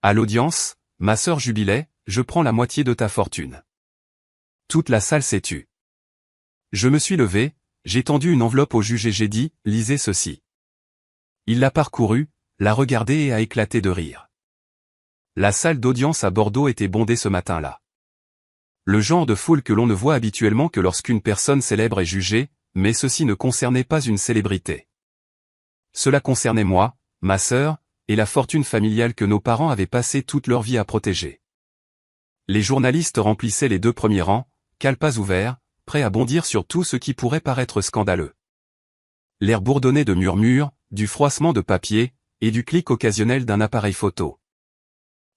À l'audience, ma sœur jubilait, je prends la moitié de ta fortune. Toute la salle s'est tue. Je me suis levé, j'ai tendu une enveloppe au juge et j'ai dit, lisez ceci. Il l'a parcouru, l'a regardé et a éclaté de rire. La salle d'audience à Bordeaux était bondée ce matin-là. Le genre de foule que l'on ne voit habituellement que lorsqu'une personne célèbre est jugée, mais ceci ne concernait pas une célébrité. Cela concernait moi, ma sœur, et la fortune familiale que nos parents avaient passé toute leur vie à protéger. Les journalistes remplissaient les 2 premiers rangs, calepins ouverts, prêts à bondir sur tout ce qui pourrait paraître scandaleux. L'air bourdonnait de murmures, du froissement de papier, et du clic occasionnel d'un appareil photo.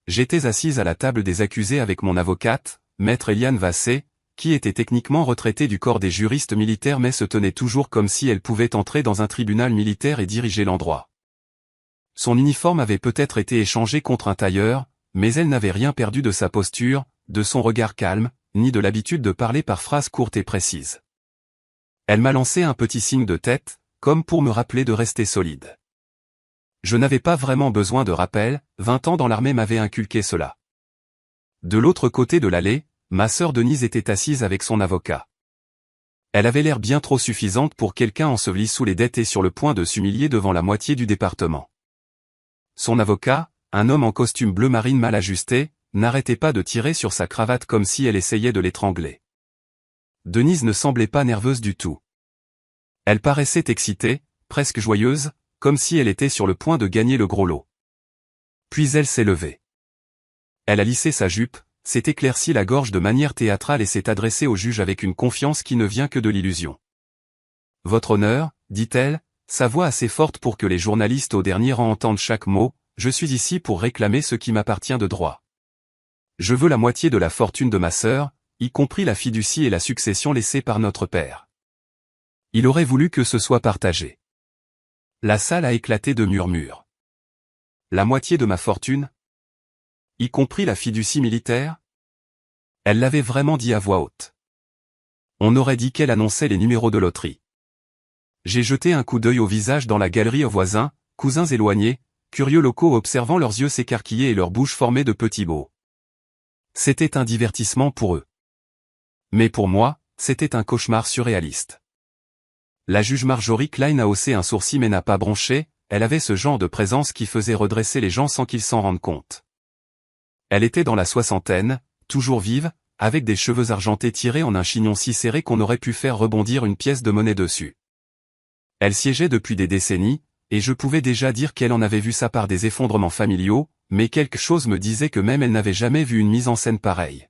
J'étais assise à la table des accusés avec mon avocate, maître Eliane Vassé, qui était techniquement retraitée du corps des juristes militaires mais se tenait toujours comme si elle pouvait entrer dans un tribunal militaire et diriger l'endroit. Son uniforme avait peut-être été échangé contre un tailleur, mais elle n'avait rien perdu de sa posture, de son regard calme, ni de l'habitude de parler par phrases courtes et précises. Elle m'a lancé un petit signe de tête, comme pour me rappeler de rester solide. Je n'avais pas vraiment besoin de rappel, 20 ans dans l'armée m'avaient inculqué cela. De l'autre côté de l'allée, ma sœur Denise était assise avec son avocat. Elle avait l'air bien trop suffisante pour quelqu'un enseveli sous les dettes et sur le point de s'humilier devant la moitié du département. Son avocat, un homme en costume bleu marine mal ajusté, n'arrêtait pas de tirer sur sa cravate comme si elle essayait de l'étrangler. Denise ne semblait pas nerveuse du tout. Elle paraissait excitée, presque joyeuse, comme si elle était sur le point de gagner le gros lot. Puis elle s'est levée. Elle a lissé sa jupe, s'est éclairci la gorge de manière théâtrale et s'est adressée au juge avec une confiance qui ne vient que de l'illusion. « Votre honneur, dit-elle, sa voix assez forte pour que les journalistes au dernier rang entendent chaque mot, je suis ici pour réclamer ce qui m'appartient de droit. Je veux la moitié de la fortune de ma sœur, y compris la fiducie et la succession laissée par notre père. Il aurait voulu que ce soit partagé. » La salle a éclaté de murmures. La moitié de ma fortune ? Y compris la fiducie militaire ? Elle l'avait vraiment dit à voix haute. On aurait dit qu'elle annonçait les numéros de loterie. J'ai jeté un coup d'œil au visage dans la galerie aux voisins, cousins éloignés, curieux locaux observant leurs yeux s'écarquiller et leurs bouches formées de petits mots. C'était un divertissement pour eux. Mais pour moi, c'était un cauchemar surréaliste. La juge Marjorie Klein a haussé un sourcil mais n'a pas bronché, elle avait ce genre de présence qui faisait redresser les gens sans qu'ils s'en rendent compte. Elle était dans la soixantaine, toujours vive, avec des cheveux argentés tirés en un chignon si serré qu'on aurait pu faire rebondir une pièce de monnaie dessus. Elle siégeait depuis des décennies, et je pouvais déjà dire qu'elle en avait vu sa part des effondrements familiaux, mais quelque chose me disait que même elle n'avait jamais vu une mise en scène pareille.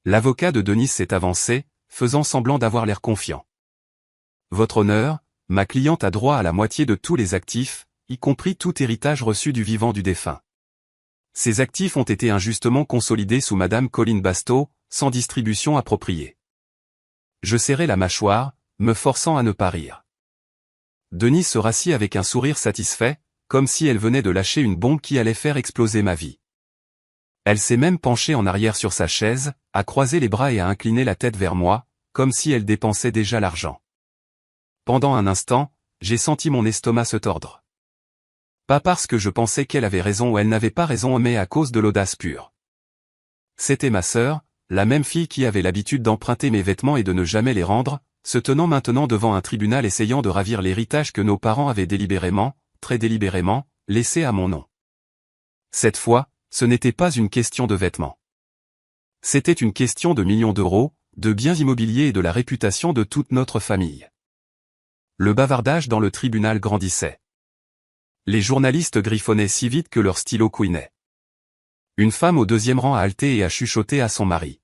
L'avocat de Denise s'est avancé, faisant semblant d'avoir l'air confiant. « Votre honneur, ma cliente a droit à la moitié de tous les actifs, y compris tout héritage reçu du vivant du défunt. Ces actifs ont été injustement consolidés sous Madame Colline Basto, sans distribution appropriée. » Je serrai la mâchoire, me forçant à ne pas rire. Denise se rassit avec un sourire satisfait, comme si elle venait de lâcher une bombe qui allait faire exploser ma vie. Elle s'est même penchée en arrière sur sa chaise, a croisé les bras et a incliné la tête vers moi, comme si elle dépensait déjà l'argent. Pendant un instant, j'ai senti mon estomac se tordre. Pas parce que je pensais qu'elle avait raison ou elle n'avait pas raison mais à cause de l'audace pure. C'était ma sœur, la même fille qui avait l'habitude d'emprunter mes vêtements et de ne jamais les rendre, se tenant maintenant devant un tribunal essayant de ravir l'héritage que nos parents avaient délibérément, très délibérément, laissé à mon nom. Cette fois, ce n'était pas une question de vêtements. C'était une question de millions d'euros, de biens immobiliers et de la réputation de toute notre famille. Le bavardage dans le tribunal grandissait. Les journalistes griffonnaient si vite que leur stylo couinait. Une femme au deuxième rang a halté et a chuchoté à son mari.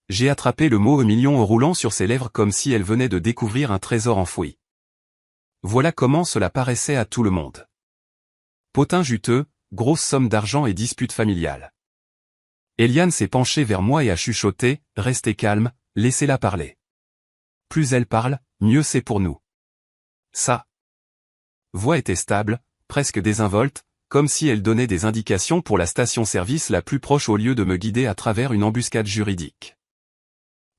J'ai attrapé le mot million en roulant sur ses lèvres comme si elle venait de découvrir un trésor enfoui. Voilà comment cela paraissait à tout le monde. Potin juteux, grosse somme d'argent et dispute familiale. Eliane s'est penchée vers moi et a chuchoté, restez calme, laissez-la parler. Plus elle parle, mieux c'est pour nous. Sa voix était stable, presque désinvolte, comme si elle donnait des indications pour la station-service la plus proche au lieu de me guider à travers une embuscade juridique.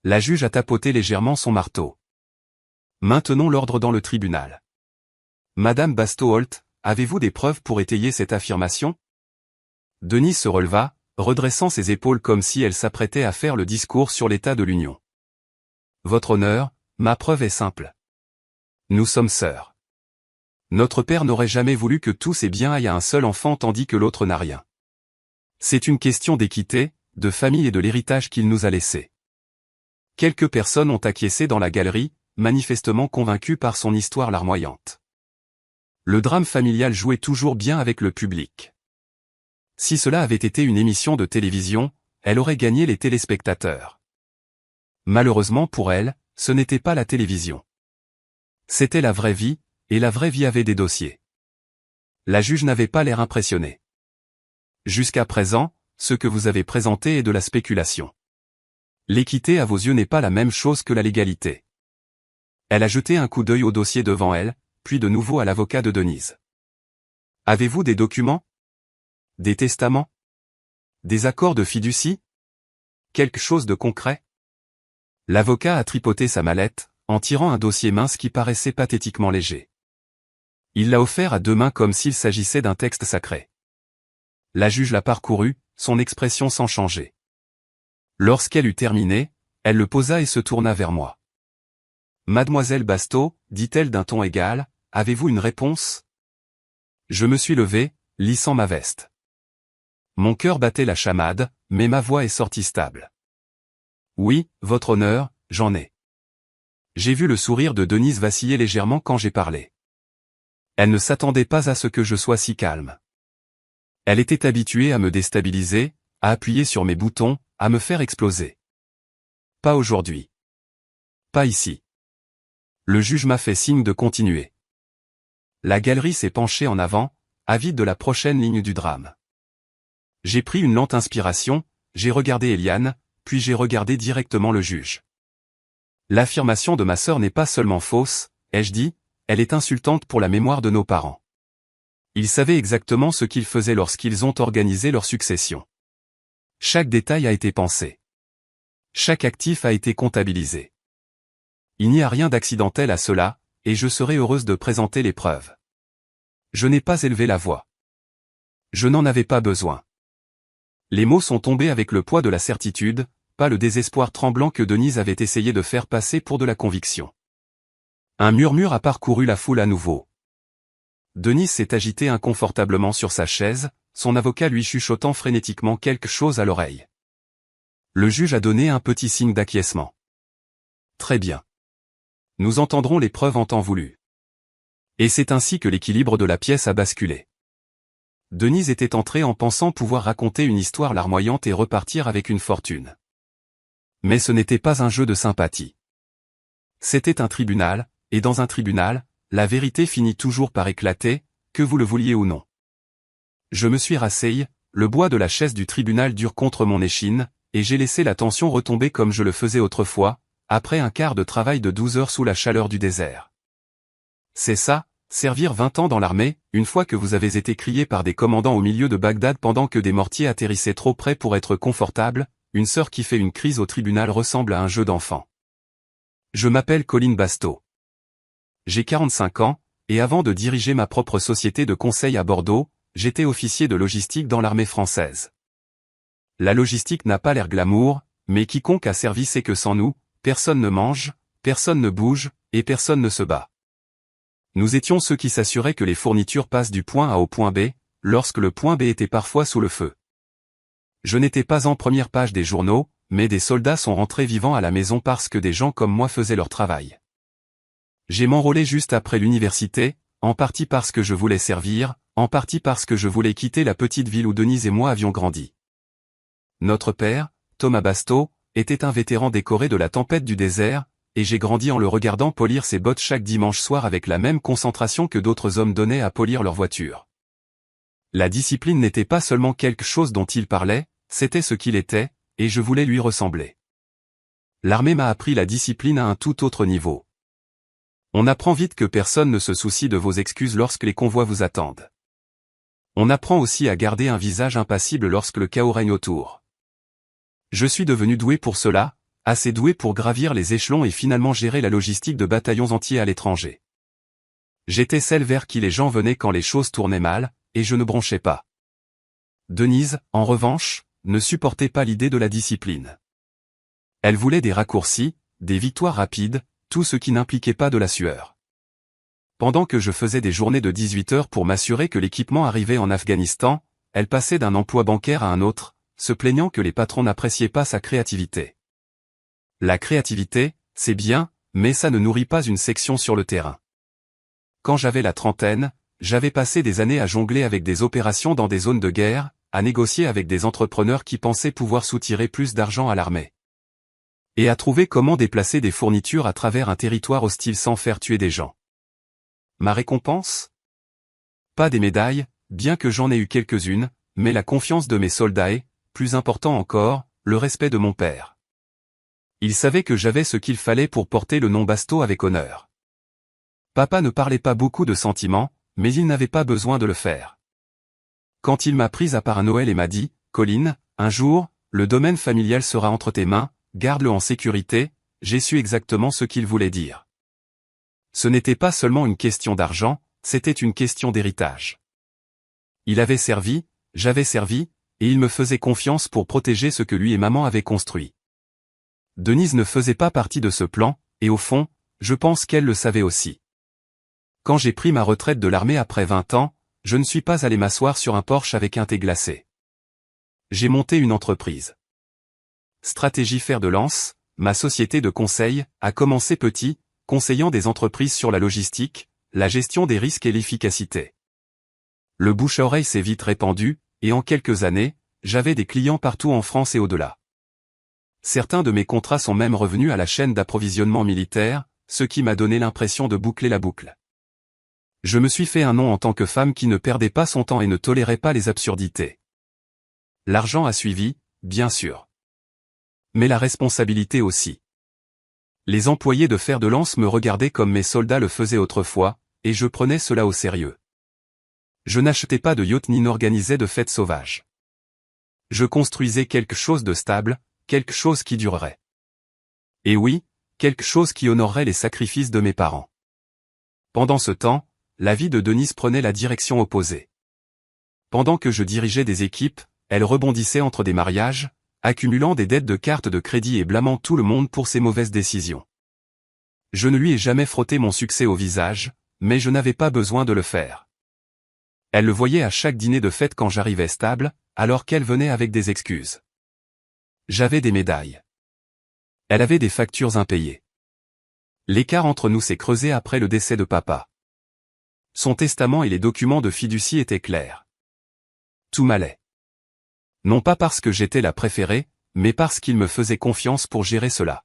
La juge a tapoté légèrement son marteau. Maintenons l'ordre dans le tribunal. Madame Basto-Holt, avez-vous des preuves pour étayer cette affirmation ? Denise se releva, redressant ses épaules comme si elle s'apprêtait à faire le discours sur l'état de l'Union. Votre honneur, ma preuve est simple. Nous sommes sœurs. Notre père n'aurait jamais voulu que tous ses biens aillent à un seul enfant tandis que l'autre n'a rien. C'est une question d'équité, de famille et de l'héritage qu'il nous a laissé. Quelques personnes ont acquiescé dans la galerie, manifestement convaincues par son histoire larmoyante. Le drame familial jouait toujours bien avec le public. Si cela avait été une émission de télévision, elle aurait gagné les téléspectateurs. Malheureusement pour elle, ce n'était pas la télévision. C'était la vraie vie, et la vraie vie avait des dossiers. La juge n'avait pas l'air impressionnée. Jusqu'à présent, ce que vous avez présenté est de la spéculation. L'équité à vos yeux n'est pas la même chose que la légalité. Elle a jeté un coup d'œil au dossier devant elle, puis de nouveau à l'avocat de Denise. Avez-vous des documents? Des testaments? Des accords de fiducie? Quelque chose de concret? L'avocat a tripoté sa mallette, en tirant un dossier mince qui paraissait pathétiquement léger. Il l'a offert à deux mains comme s'il s'agissait d'un texte sacré. La juge l'a parcouru, son expression sans changer. Lorsqu'elle eut terminé, elle le posa et se tourna vers moi. Mademoiselle Basteau, dit-elle d'un ton égal, avez-vous une réponse? Je me suis levé, lissant ma veste. Mon cœur battait la chamade, mais ma voix est sortie stable. Oui, votre honneur, j'en ai. J'ai vu le sourire de Denise vaciller légèrement quand j'ai parlé. Elle ne s'attendait pas à ce que je sois si calme. Elle était habituée à me déstabiliser, à appuyer sur mes boutons, à me faire exploser. Pas aujourd'hui. Pas ici. Le juge m'a fait signe de continuer. La galerie s'est penchée en avant, avide de la prochaine ligne du drame. J'ai pris une lente inspiration, j'ai regardé Eliane, puis j'ai regardé directement le juge. L'affirmation de ma sœur n'est pas seulement fausse, ai-je dit, elle est insultante pour la mémoire de nos parents. Ils savaient exactement ce qu'ils faisaient lorsqu'ils ont organisé leur succession. Chaque détail a été pensé. Chaque actif a été comptabilisé. Il n'y a rien d'accidentel à cela, et je serai heureuse de présenter les preuves. Je n'ai pas élevé la voix. Je n'en avais pas besoin. Les mots sont tombés avec le poids de la certitude, pas le désespoir tremblant que Denise avait essayé de faire passer pour de la conviction. Un murmure a parcouru la foule à nouveau. Denise s'est agitée inconfortablement sur sa chaise, son avocat lui chuchotant frénétiquement quelque chose à l'oreille. Le juge a donné un petit signe d'acquiescement. Très bien. Nous entendrons les preuves en temps voulu. Et c'est ainsi que l'équilibre de la pièce a basculé. Denise était entrée en pensant pouvoir raconter une histoire larmoyante et repartir avec une fortune. Mais ce n'était pas un jeu de sympathie. C'était un tribunal, et dans un tribunal, la vérité finit toujours par éclater, que vous le vouliez ou non. Je me suis rasseyé, le bois de la chaise du tribunal dure contre mon échine, et j'ai laissé la tension retomber comme je le faisais autrefois, après un quart de travail de 12 heures sous la chaleur du désert. C'est ça, servir 20 ans dans l'armée, une fois que vous avez été crié par des commandants au milieu de Bagdad pendant que des mortiers atterrissaient trop près pour être confortables, une sœur qui fait une crise au tribunal ressemble à un jeu d'enfant. Je m'appelle Colline Basteau. J'ai 45 ans, et avant de diriger ma propre société de conseil à Bordeaux, j'étais officier de logistique dans l'armée française. La logistique n'a pas l'air glamour, mais quiconque a servi sait que sans nous, personne ne mange, personne ne bouge, et personne ne se bat. Nous étions ceux qui s'assuraient que les fournitures passent du point A au point B, lorsque le point B était parfois sous le feu. Je n'étais pas en première page des journaux, mais des soldats sont rentrés vivants à la maison parce que des gens comme moi faisaient leur travail. J'ai m'enrôlé juste après l'université, en partie parce que je voulais servir, en partie parce que je voulais quitter la petite ville où Denise et moi avions grandi. Notre père, Thomas Basteau, était un vétéran décoré de la tempête du désert, et j'ai grandi en le regardant polir ses bottes chaque dimanche soir avec la même concentration que d'autres hommes donnaient à polir leur voiture. La discipline n'était pas seulement quelque chose dont il parlait, c'était ce qu'il était, et je voulais lui ressembler. L'armée m'a appris la discipline à un tout autre niveau. On apprend vite que personne ne se soucie de vos excuses lorsque les convois vous attendent. On apprend aussi à garder un visage impassible lorsque le chaos règne autour. Je suis devenu doué pour cela, assez doué pour gravir les échelons et finalement gérer la logistique de bataillons entiers à l'étranger. J'étais celle vers qui les gens venaient quand les choses tournaient mal, et je ne bronchais pas. Denise, en revanche, ne supportait pas l'idée de la discipline. Elle voulait des raccourcis, des victoires rapides, tout ce qui n'impliquait pas de la sueur. Pendant que je faisais des journées de 18 heures pour m'assurer que l'équipement arrivait en Afghanistan, elle passait d'un emploi bancaire à un autre, se plaignant que les patrons n'appréciaient pas sa créativité. La créativité, c'est bien, mais ça ne nourrit pas une section sur le terrain. Quand j'avais la trentaine, j'avais passé des années à jongler avec des opérations dans des zones de guerre, à négocier avec des entrepreneurs qui pensaient pouvoir soutirer plus d'argent à l'armée. Et à trouver comment déplacer des fournitures à travers un territoire hostile sans faire tuer des gens. Ma récompense? Pas des médailles, bien que j'en ai eu quelques-unes, mais la confiance de mes soldats et, plus important encore, le respect de mon père. Il savait que j'avais ce qu'il fallait pour porter le nom Basto avec honneur. Papa ne parlait pas beaucoup de sentiments, mais il n'avait pas besoin de le faire. Quand il m'a prise à part à Noël et m'a dit, « Colline, un jour, le domaine familial sera entre tes mains, garde-le en sécurité », j'ai su exactement ce qu'il voulait dire. Ce n'était pas seulement une question d'argent, c'était une question d'héritage. Il avait servi, j'avais servi, et il me faisait confiance pour protéger ce que lui et maman avaient construit. Denise ne faisait pas partie de ce plan, et au fond, je pense qu'elle le savait aussi. Quand j'ai pris ma retraite de l'armée après 20 ans, je ne suis pas allé m'asseoir sur un Porsche avec un thé glacé. J'ai monté une entreprise. Stratégie Fer de Lance, ma société de conseil, a commencé petit, conseillant des entreprises sur la logistique, la gestion des risques et l'efficacité. Le bouche à oreille s'est vite répandu, et en quelques années, j'avais des clients partout en France et au-delà. Certains de mes contrats sont même revenus à la chaîne d'approvisionnement militaire, ce qui m'a donné l'impression de boucler la boucle. Je me suis fait un nom en tant que femme qui ne perdait pas son temps et ne tolérait pas les absurdités. L'argent a suivi, bien sûr. Mais la responsabilité aussi. Les employés de Fer de Lance me regardaient comme mes soldats le faisaient autrefois, et je prenais cela au sérieux. Je n'achetais pas de yacht ni n'organisais de fêtes sauvages. Je construisais quelque chose de stable, quelque chose qui durerait. Et oui, quelque chose qui honorerait les sacrifices de mes parents. Pendant ce temps, la vie de Denise prenait la direction opposée. Pendant que je dirigeais des équipes, elle rebondissait entre des mariages, accumulant des dettes de cartes de crédit et blâmant tout le monde pour ses mauvaises décisions. Je ne lui ai jamais frotté mon succès au visage, mais je n'avais pas besoin de le faire. Elle le voyait à chaque dîner de fête quand j'arrivais stable, alors qu'elle venait avec des excuses. J'avais des médailles. Elle avait des factures impayées. L'écart entre nous s'est creusé après le décès de papa. Son testament et les documents de fiducie étaient clairs. Tout m'allait. Non pas parce que j'étais la préférée, mais parce qu'il me faisait confiance pour gérer cela.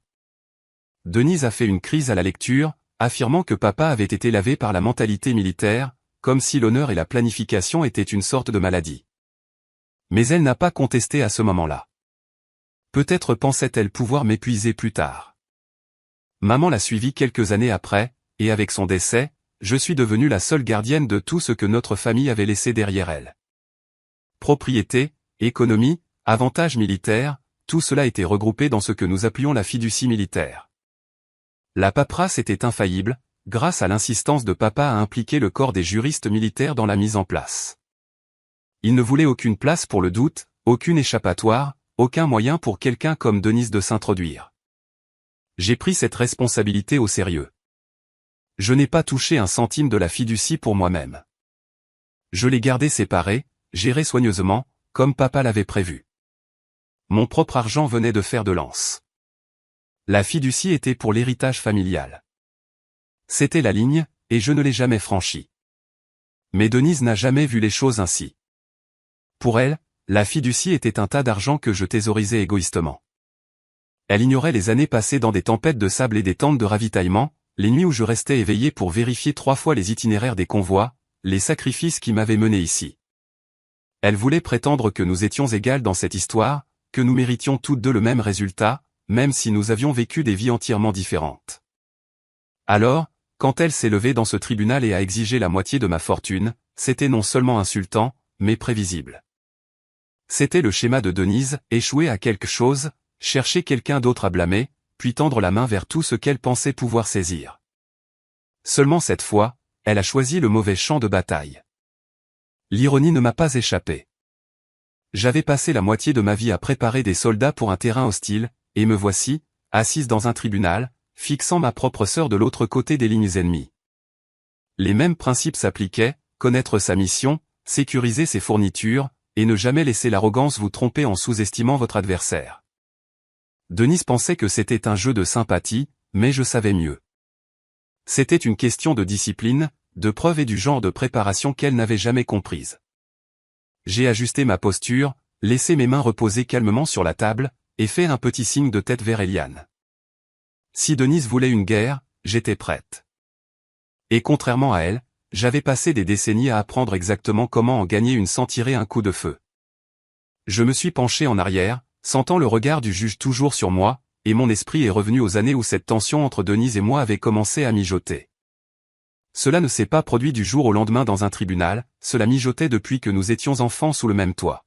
Denise a fait une crise à la lecture, affirmant que papa avait été lavé par la mentalité militaire, comme si l'honneur et la planification étaient une sorte de maladie. Mais elle n'a pas contesté à ce moment-là. Peut-être pensait-elle pouvoir m'épuiser plus tard. Maman l'a suivie quelques années après, et avec son décès, je suis devenue la seule gardienne de tout ce que notre famille avait laissé derrière elle. Propriété, économie, avantages militaires, tout cela était regroupé dans ce que nous appelions la fiducie militaire. La paperasse était infaillible, grâce à l'insistance de papa à impliquer le corps des juristes militaires dans la mise en place. Il ne voulait aucune place pour le doute, aucune échappatoire, aucun moyen pour quelqu'un comme Denise de s'introduire. J'ai pris cette responsabilité au sérieux. Je n'ai pas touché un centime de la fiducie pour moi-même. Je l'ai gardée séparée, gérée soigneusement, comme papa l'avait prévu. Mon propre argent venait de Fer de Lance. La fiducie était pour l'héritage familial. C'était la ligne, et je ne l'ai jamais franchie. Mais Denise n'a jamais vu les choses ainsi. Pour elle, la fiducie était un tas d'argent que je thésaurisais égoïstement. Elle ignorait les années passées dans des tempêtes de sable et des tentes de ravitaillement, les nuits où je restais éveillé pour vérifier 3 fois les itinéraires des convois, les sacrifices qui m'avaient mené ici. Elle voulait prétendre que nous étions égales dans cette histoire, que nous méritions toutes deux le même résultat, même si nous avions vécu des vies entièrement différentes. Alors, quand elle s'est levée dans ce tribunal et a exigé la moitié de ma fortune, c'était non seulement insultant, mais prévisible. C'était le schéma de Denise, échouer à quelque chose, chercher quelqu'un d'autre à blâmer, puis tendre la main vers tout ce qu'elle pensait pouvoir saisir. Seulement cette fois, elle a choisi le mauvais champ de bataille. L'ironie ne m'a pas échappé. J'avais passé la moitié de ma vie à préparer des soldats pour un terrain hostile, et me voici, assise dans un tribunal, fixant ma propre sœur de l'autre côté des lignes ennemies. Les mêmes principes s'appliquaient, connaître sa mission, sécuriser ses fournitures, et ne jamais laisser l'arrogance vous tromper en sous-estimant votre adversaire. Denise pensait que c'était un jeu de sympathie, mais je savais mieux. C'était une question de discipline, de preuve et du genre de préparation qu'elle n'avait jamais comprise. J'ai ajusté ma posture, laissé mes mains reposer calmement sur la table, et fait un petit signe de tête vers Eliane. Si Denise voulait une guerre, j'étais prête. Et contrairement à elle, j'avais passé des décennies à apprendre exactement comment en gagner une sans tirer un coup de feu. Je me suis penché en arrière, sentant le regard du juge toujours sur moi, et mon esprit est revenu aux années où cette tension entre Denise et moi avait commencé à mijoter. Cela ne s'est pas produit du jour au lendemain dans un tribunal, cela mijotait depuis que nous étions enfants sous le même toit.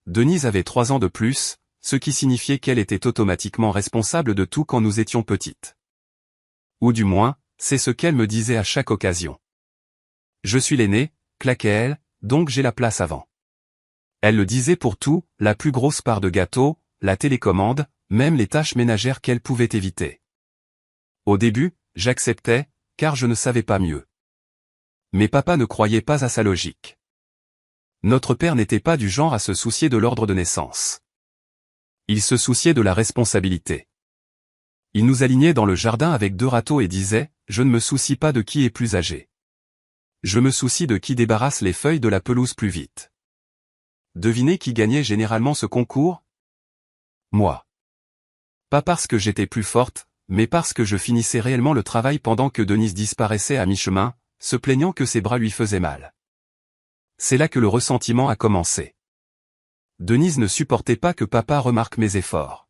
Denise avait 3 ans de plus, ce qui signifiait qu'elle était automatiquement responsable de tout quand nous étions petites. Ou du moins, c'est ce qu'elle me disait à chaque occasion. Je suis l'aînée, claquait-elle, donc j'ai la place avant. Elle le disait pour tout, la plus grosse part de gâteau, la télécommande, même les tâches ménagères qu'elle pouvait éviter. Au début, j'acceptais, car je ne savais pas mieux. Mais papa ne croyait pas à sa logique. Notre père n'était pas du genre à se soucier de l'ordre de naissance. Il se souciait de la responsabilité. Il nous alignait dans le jardin avec 2 râteaux et disait, « Je ne me soucie pas de qui est plus âgé. Je me soucie de qui débarrasse les feuilles de la pelouse plus vite. » Devinez qui gagnait généralement ce concours? Moi. Pas parce que j'étais plus forte, mais parce que je finissais réellement le travail pendant que Denise disparaissait à mi-chemin, se plaignant que ses bras lui faisaient mal. C'est là que le ressentiment a commencé. Denise ne supportait pas que papa remarque mes efforts.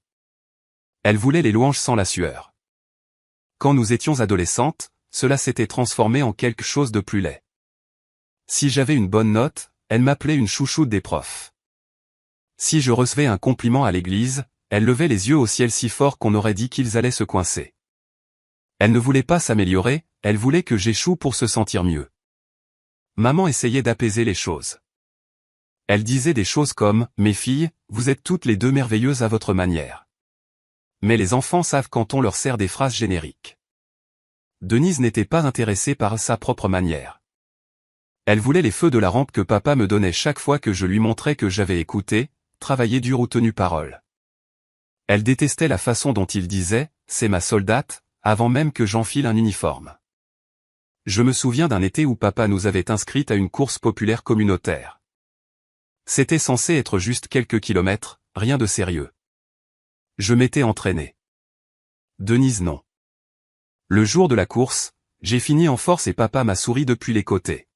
Elle voulait les louanges sans la sueur. Quand nous étions adolescentes, cela s'était transformé en quelque chose de plus laid. Si j'avais une bonne note, elle m'appelait une chouchoute des profs. Si je recevais un compliment à l'église, elle levait les yeux au ciel si fort qu'on aurait dit qu'ils allaient se coincer. Elle ne voulait pas s'améliorer, elle voulait que j'échoue pour se sentir mieux. Maman essayait d'apaiser les choses. Elle disait des choses comme « Mes filles, vous êtes toutes les 2 merveilleuses à votre manière. » Mais les enfants savent quand on leur sert des phrases génériques. Denise n'était pas intéressée par sa propre manière. Elle voulait les feux de la rampe que papa me donnait chaque fois que je lui montrais que j'avais écouté, travaillé dur ou tenu parole. Elle détestait la façon dont il disait « C'est ma soldate », avant même que j'enfile un uniforme. Je me souviens d'un été où papa nous avait inscrites à une course populaire communautaire. C'était censé être juste quelques kilomètres, rien de sérieux. Je m'étais entraîné. Denise non. Le jour de la course, j'ai fini en force et papa m'a souri depuis les côtés.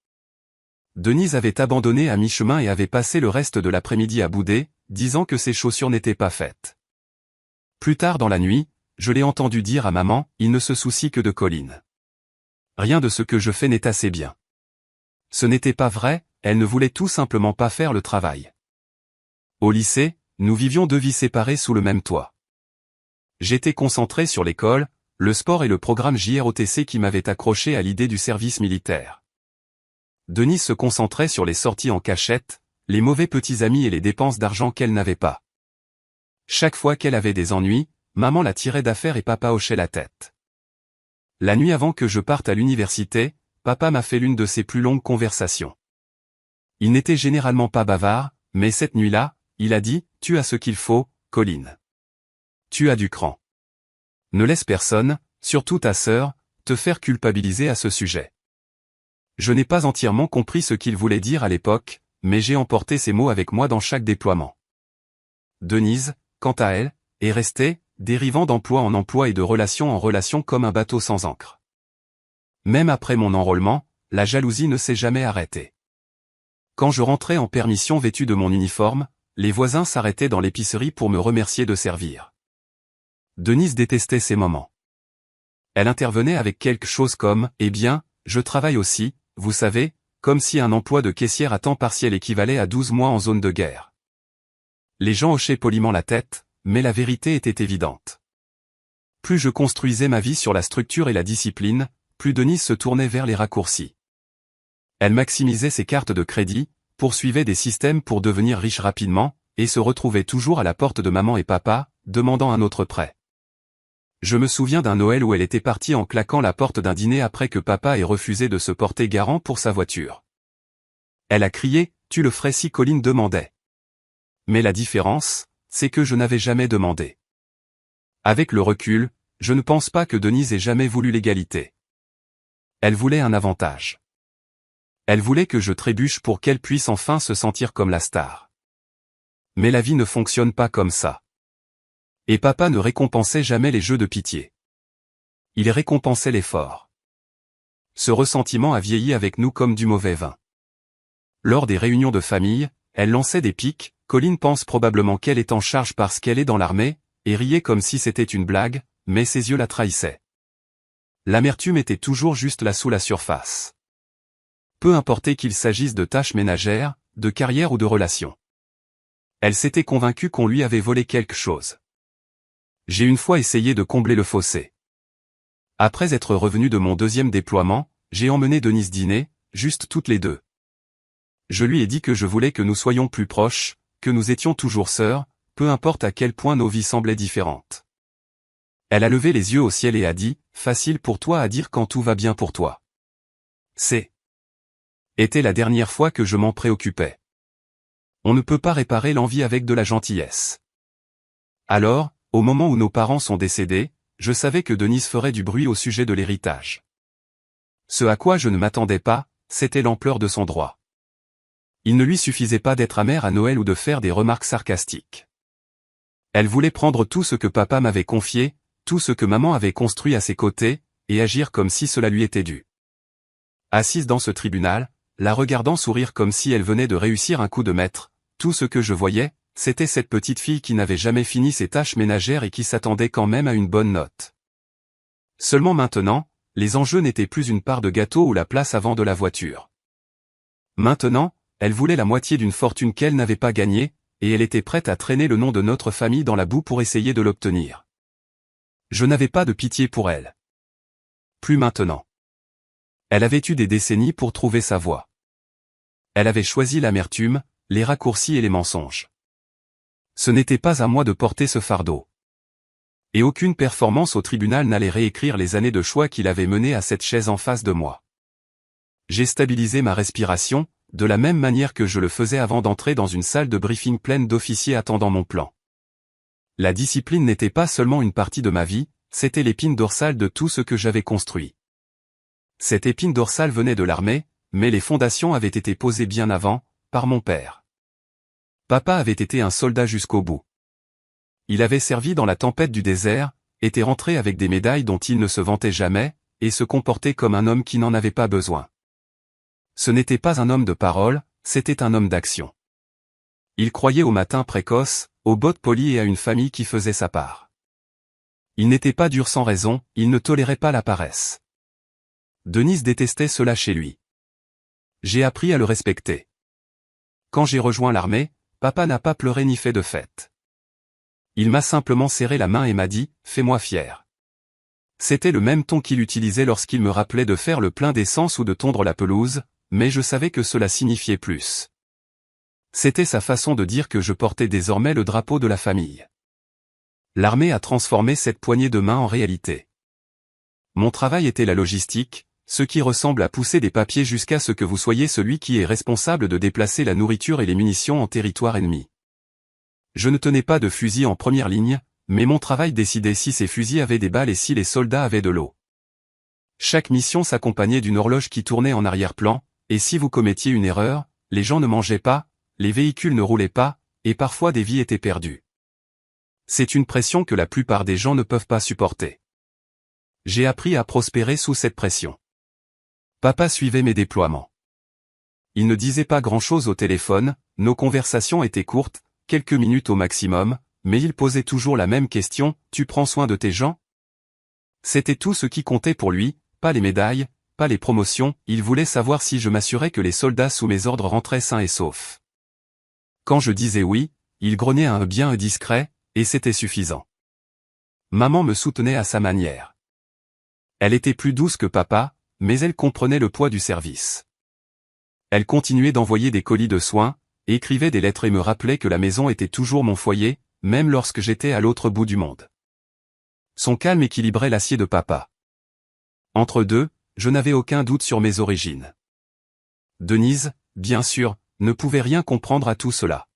Denise avait abandonné à mi-chemin et avait passé le reste de l'après-midi à bouder, disant que ses chaussures n'étaient pas faites. Plus tard dans la nuit, je l'ai entendu dire à maman, il ne se soucie que de Colline. Rien de ce que je fais n'est assez bien. Ce n'était pas vrai, elle ne voulait tout simplement pas faire le travail. Au lycée, nous vivions 2 vies séparées sous le même toit. J'étais concentré sur l'école, le sport et le programme JROTC qui m'avaient accroché à l'idée du service militaire. Denise se concentrait sur les sorties en cachette, les mauvais petits amis et les dépenses d'argent qu'elle n'avait pas. Chaque fois qu'elle avait des ennuis, maman la tirait d'affaire et papa hochait la tête. La nuit avant que je parte à l'université, papa m'a fait l'une de ses plus longues conversations. Il n'était généralement pas bavard, mais cette nuit-là, il a dit « Tu as ce qu'il faut, Colline. Tu as du cran. Ne laisse personne, surtout ta sœur, te faire culpabiliser à ce sujet. » Je n'ai pas entièrement compris ce qu'il voulait dire à l'époque, mais j'ai emporté ces mots avec moi dans chaque déploiement. Denise, quant à elle, est restée, dérivant d'emploi en emploi et de relation en relation comme un bateau sans ancre. Même après mon enrôlement, la jalousie ne s'est jamais arrêtée. Quand je rentrais en permission vêtu de mon uniforme, les voisins s'arrêtaient dans l'épicerie pour me remercier de servir. Denise détestait ces moments. Elle intervenait avec quelque chose comme « Eh bien, je travaille aussi, vous savez, comme si un emploi de caissière à temps partiel équivalait à 12 mois en zone de guerre. » Les gens hochaient poliment la tête, mais la vérité était évidente. Plus je construisais ma vie sur la structure et la discipline, plus Denise se tournait vers les raccourcis. Elle maximisait ses cartes de crédit, poursuivait des systèmes pour devenir riche rapidement, et se retrouvait toujours à la porte de maman et papa, demandant un autre prêt. Je me souviens d'un Noël où elle était partie en claquant la porte d'un dîner après que papa ait refusé de se porter garant pour sa voiture. Elle a crié, « Tu le ferais si Colline demandait. » Mais la différence, c'est que je n'avais jamais demandé. Avec le recul, je ne pense pas que Denise ait jamais voulu l'égalité. Elle voulait un avantage. Elle voulait que je trébuche pour qu'elle puisse enfin se sentir comme la star. Mais la vie ne fonctionne pas comme ça. Et papa ne récompensait jamais les jeux de pitié. Il récompensait l'effort. Ce ressentiment a vieilli avec nous comme du mauvais vin. Lors des réunions de famille, elle lançait des piques, Colline pense probablement qu'elle est en charge parce qu'elle est dans l'armée, et riait comme si c'était une blague, mais ses yeux la trahissaient. L'amertume était toujours juste là sous la surface. Peu importait qu'il s'agisse de tâches ménagères, de carrière ou de relations. Elle s'était convaincue qu'on lui avait volé quelque chose. J'ai une fois essayé de combler le fossé. Après être revenu de mon deuxième déploiement, j'ai emmené Denise dîner, juste toutes les deux. Je lui ai dit que je voulais que nous soyons plus proches, que nous étions toujours sœurs, peu importe à quel point nos vies semblaient différentes. Elle a levé les yeux au ciel et a dit, « Facile pour toi à dire quand tout va bien pour toi. » Était la dernière fois que je m'en préoccupais. On ne peut pas réparer l'envie avec de la gentillesse. Alors, au moment où nos parents sont décédés, je savais que Denise ferait du bruit au sujet de l'héritage. Ce à quoi je ne m'attendais pas, c'était l'ampleur de son droit. Il ne lui suffisait pas d'être amère à Noël ou de faire des remarques sarcastiques. Elle voulait prendre tout ce que papa m'avait confié, tout ce que maman avait construit à ses côtés, et agir comme si cela lui était dû. Assise dans ce tribunal, la regardant sourire comme si elle venait de réussir un coup de maître, tout ce que je voyais, c'était cette petite fille qui n'avait jamais fini ses tâches ménagères et qui s'attendait quand même à une bonne note. Seulement maintenant, les enjeux n'étaient plus une part de gâteau ou la place avant de la voiture. Maintenant, elle voulait la moitié d'une fortune qu'elle n'avait pas gagnée, et elle était prête à traîner le nom de notre famille dans la boue pour essayer de l'obtenir. Je n'avais pas de pitié pour elle. Plus maintenant. Elle avait eu des décennies pour trouver sa voie. Elle avait choisi l'amertume, les raccourcis et les mensonges. Ce n'était pas à moi de porter ce fardeau. Et aucune performance au tribunal n'allait réécrire les années de choix qu'il avait menées à cette chaise en face de moi. J'ai stabilisé ma respiration, de la même manière que je le faisais avant d'entrer dans une salle de briefing pleine d'officiers attendant mon plan. La discipline n'était pas seulement une partie de ma vie, c'était l'épine dorsale de tout ce que j'avais construit. Cette épine dorsale venait de l'armée, mais les fondations avaient été posées bien avant, par mon père. Papa avait été un soldat jusqu'au bout. Il avait servi dans la tempête du désert, était rentré avec des médailles dont il ne se vantait jamais, et se comportait comme un homme qui n'en avait pas besoin. Ce n'était pas un homme de parole, c'était un homme d'action. Il croyait au matin précoce, aux bottes polies et à une famille qui faisait sa part. Il n'était pas dur sans raison, il ne tolérait pas la paresse. Denise détestait cela chez lui. J'ai appris à le respecter. Quand j'ai rejoint l'armée, papa n'a pas pleuré ni fait de fête. Il m'a simplement serré la main et m'a dit, « Fais-moi fier. » C'était le même ton qu'il utilisait lorsqu'il me rappelait de faire le plein d'essence ou de tondre la pelouse, mais je savais que cela signifiait plus. C'était sa façon de dire que je portais désormais le drapeau de la famille. L'armée a transformé cette poignée de main en réalité. Mon travail était la logistique, ce qui ressemble à pousser des papiers jusqu'à ce que vous soyez celui qui est responsable de déplacer la nourriture et les munitions en territoire ennemi. Je ne tenais pas de fusil en première ligne, mais mon travail décidait si ces fusils avaient des balles et si les soldats avaient de l'eau. Chaque mission s'accompagnait d'une horloge qui tournait en arrière-plan, et si vous commettiez une erreur, les gens ne mangeaient pas, les véhicules ne roulaient pas, et parfois des vies étaient perdues. C'est une pression que la plupart des gens ne peuvent pas supporter. J'ai appris à prospérer sous cette pression. Papa suivait mes déploiements. Il ne disait pas grand-chose au téléphone, nos conversations étaient courtes, quelques minutes au maximum, mais il posait toujours la même question, « Tu prends soin de tes gens ?» C'était tout ce qui comptait pour lui, pas les médailles, pas les promotions, il voulait savoir si je m'assurais que les soldats sous mes ordres rentraient sains et saufs. Quand je disais oui, il grognait un bien discret, et c'était suffisant. Maman me soutenait à sa manière. Elle était plus douce que papa, mais elle comprenait le poids du service. Elle continuait d'envoyer des colis de soins, écrivait des lettres et me rappelait que la maison était toujours mon foyer, même lorsque j'étais à l'autre bout du monde. Son calme équilibrait l'acier de papa. Entre deux, je n'avais aucun doute sur mes origines. Denise, bien sûr, ne pouvait rien comprendre à tout cela.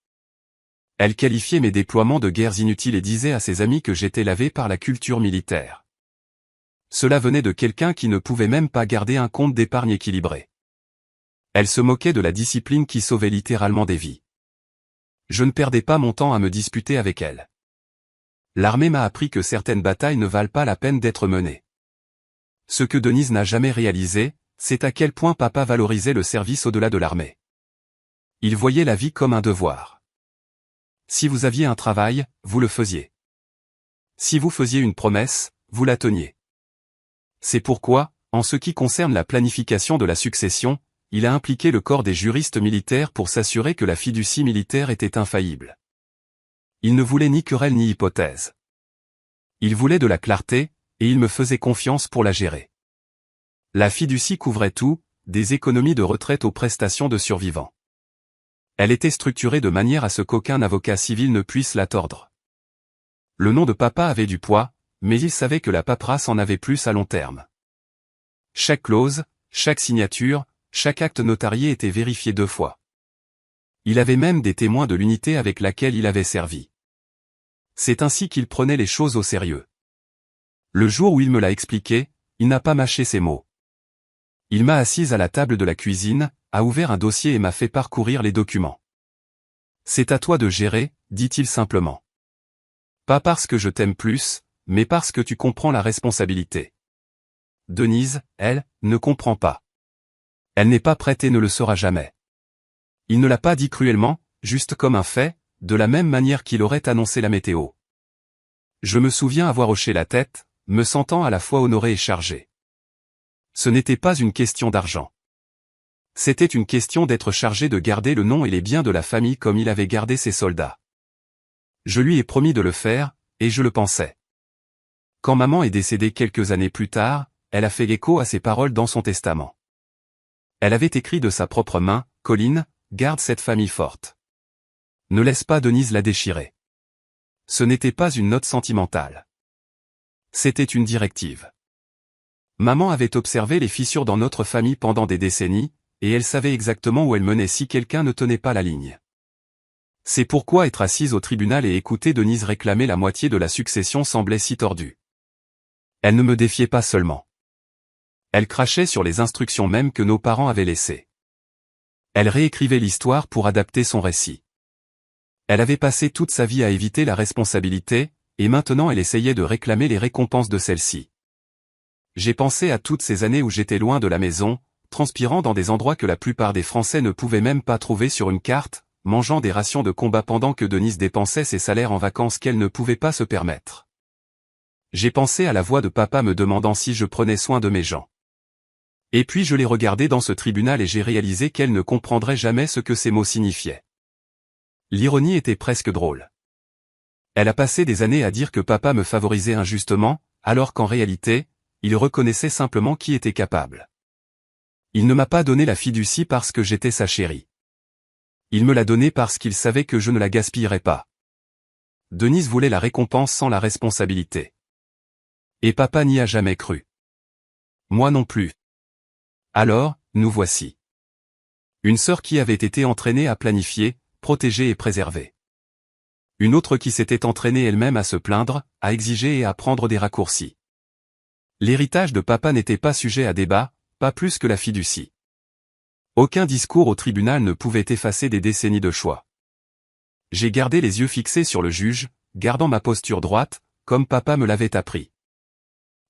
Elle qualifiait mes déploiements de guerres inutiles et disait à ses amis que j'étais lavé par la culture militaire. Cela venait de quelqu'un qui ne pouvait même pas garder un compte d'épargne équilibré. Elle se moquait de la discipline qui sauvait littéralement des vies. Je ne perdais pas mon temps à me disputer avec elle. L'armée m'a appris que certaines batailles ne valent pas la peine d'être menées. Ce que Denise n'a jamais réalisé, c'est à quel point papa valorisait le service au-delà de l'armée. Il voyait la vie comme un devoir. Si vous aviez un travail, vous le faisiez. Si vous faisiez une promesse, vous la teniez. C'est pourquoi, en ce qui concerne la planification de la succession, il a impliqué le corps des juristes militaires pour s'assurer que la fiducie militaire était infaillible. Il ne voulait ni querelle ni hypothèse. Il voulait de la clarté, et il me faisait confiance pour la gérer. La fiducie couvrait tout, des économies de retraite aux prestations de survivants. Elle était structurée de manière à ce qu'aucun avocat civil ne puisse la tordre. Le nom de papa avait du poids, mais il savait que la paperasse en avait plus à long terme. Chaque clause, chaque signature, chaque acte notarié était vérifié 2 fois. Il avait même des témoins de l'unité avec laquelle il avait servi. C'est ainsi qu'il prenait les choses au sérieux. Le jour où il me l'a expliqué, il n'a pas mâché ses mots. Il m'a assise à la table de la cuisine, a ouvert un dossier et m'a fait parcourir les documents. C'est à toi de gérer, dit-il simplement. Pas parce que je t'aime plus, mais parce que tu comprends la responsabilité. Denise, elle, ne comprend pas. Elle n'est pas prête et ne le sera jamais. Il ne l'a pas dit cruellement, juste comme un fait, de la même manière qu'il aurait annoncé la météo. Je me souviens avoir hoché la tête, me sentant à la fois honoré et chargé. Ce n'était pas une question d'argent. C'était une question d'être chargé de garder le nom et les biens de la famille comme il avait gardé ses soldats. Je lui ai promis de le faire, et je le pensais. Quand maman est décédée quelques années plus tard, elle a fait écho à ses paroles dans son testament. Elle avait écrit de sa propre main, « Colline, garde cette famille forte. Ne laisse pas Denise la déchirer. » Ce n'était pas une note sentimentale. C'était une directive. Maman avait observé les fissures dans notre famille pendant des décennies, et elle savait exactement où elles menaient si quelqu'un ne tenait pas la ligne. C'est pourquoi être assise au tribunal et écouter Denise réclamer la moitié de la succession semblait si tordu. Elle ne me défiait pas seulement. Elle crachait sur les instructions mêmes que nos parents avaient laissées. Elle réécrivait l'histoire pour adapter son récit. Elle avait passé toute sa vie à éviter la responsabilité, et maintenant elle essayait de réclamer les récompenses de celle-ci. J'ai pensé à toutes ces années où j'étais loin de la maison, transpirant dans des endroits que la plupart des Français ne pouvaient même pas trouver sur une carte, mangeant des rations de combat pendant que Denise dépensait ses salaires en vacances qu'elle ne pouvait pas se permettre. J'ai pensé à la voix de papa me demandant si je prenais soin de mes gens. Et puis je l'ai regardée dans ce tribunal et j'ai réalisé qu'elle ne comprendrait jamais ce que ces mots signifiaient. L'ironie était presque drôle. Elle a passé des années à dire que papa me favorisait injustement, alors qu'en réalité, il reconnaissait simplement qui était capable. Il ne m'a pas donné la fiducie parce que j'étais sa chérie. Il me l'a donnée parce qu'il savait que je ne la gaspillerais pas. Denise voulait la récompense sans la responsabilité. Et papa n'y a jamais cru. Moi non plus. Alors, nous voici. Une sœur qui avait été entraînée à planifier, protéger et préserver. Une autre qui s'était entraînée elle-même à se plaindre, à exiger et à prendre des raccourcis. L'héritage de papa n'était pas sujet à débat, pas plus que la fiducie. Aucun discours au tribunal ne pouvait effacer des décennies de choix. J'ai gardé les yeux fixés sur le juge, gardant ma posture droite, comme papa me l'avait appris.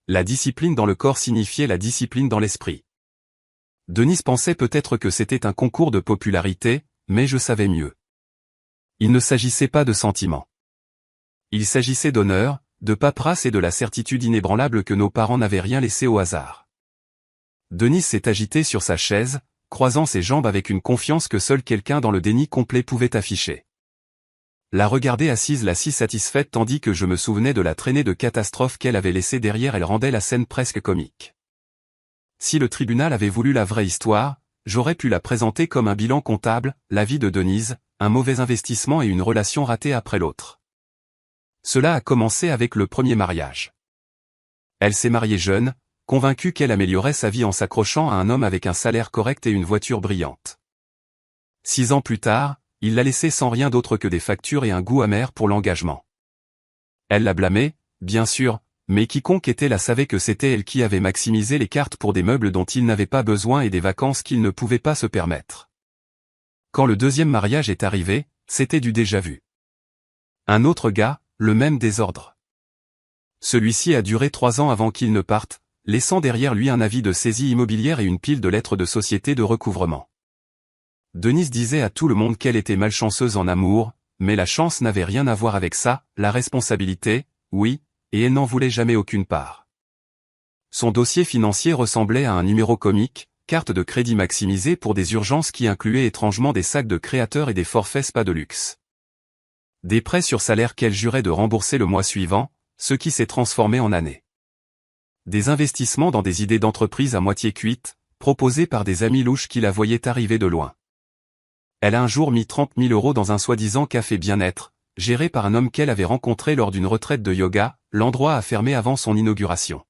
La discipline dans le corps signifiait la discipline dans l'esprit. Denise pensait peut-être que c'était un concours de popularité, mais je savais mieux. Il ne s'agissait pas de sentiments. Il s'agissait d'honneur, de paperasse et de la certitude inébranlable que nos parents n'avaient rien laissé au hasard. Denise s'est agitée sur sa chaise, croisant ses jambes avec une confiance que seul quelqu'un dans le déni complet pouvait afficher. La regarder assise la si satisfaite tandis que je me souvenais de la traînée de catastrophes qu'elle avait laissée derrière elle rendait la scène presque comique. Si le tribunal avait voulu la vraie histoire, j'aurais pu la présenter comme un bilan comptable, la vie de Denise, un mauvais investissement et une relation ratée après l'autre. Cela a commencé avec le premier mariage. Elle s'est mariée jeune, convaincue qu'elle améliorait sa vie en s'accrochant à un homme avec un salaire correct et une voiture brillante. 6 ans plus tard, il l'a laissée sans rien d'autre que des factures et un goût amer pour l'engagement. Elle l'a blâmé, bien sûr, mais quiconque était là savait que c'était elle qui avait maximisé les cartes pour des meubles dont il n'avait pas besoin et des vacances qu'il ne pouvait pas se permettre. Quand le deuxième mariage est arrivé, c'était du déjà-vu. Un autre gars, le même désordre. Celui-ci a duré 3 ans avant qu'il ne parte, laissant derrière lui un avis de saisie immobilière et une pile de lettres de société de recouvrement. Denise disait à tout le monde qu'elle était malchanceuse en amour, mais la chance n'avait rien à voir avec ça, la responsabilité, oui, et elle n'en voulait jamais aucune part. Son dossier financier ressemblait à un numéro comique, carte de crédit maximisée pour des urgences qui incluaient étrangement des sacs de créateurs et des forfaits spa de luxe. Des prêts sur salaire qu'elle jurait de rembourser le mois suivant, ce qui s'est transformé en années. Des investissements dans des idées d'entreprise à moitié cuites, proposées par des amis louches qui la voyaient arriver de loin. Elle a un jour mis 30 000 € dans un soi-disant café bien-être, géré par un homme qu'elle avait rencontré lors d'une retraite de yoga, l'endroit a fermé avant son inauguration.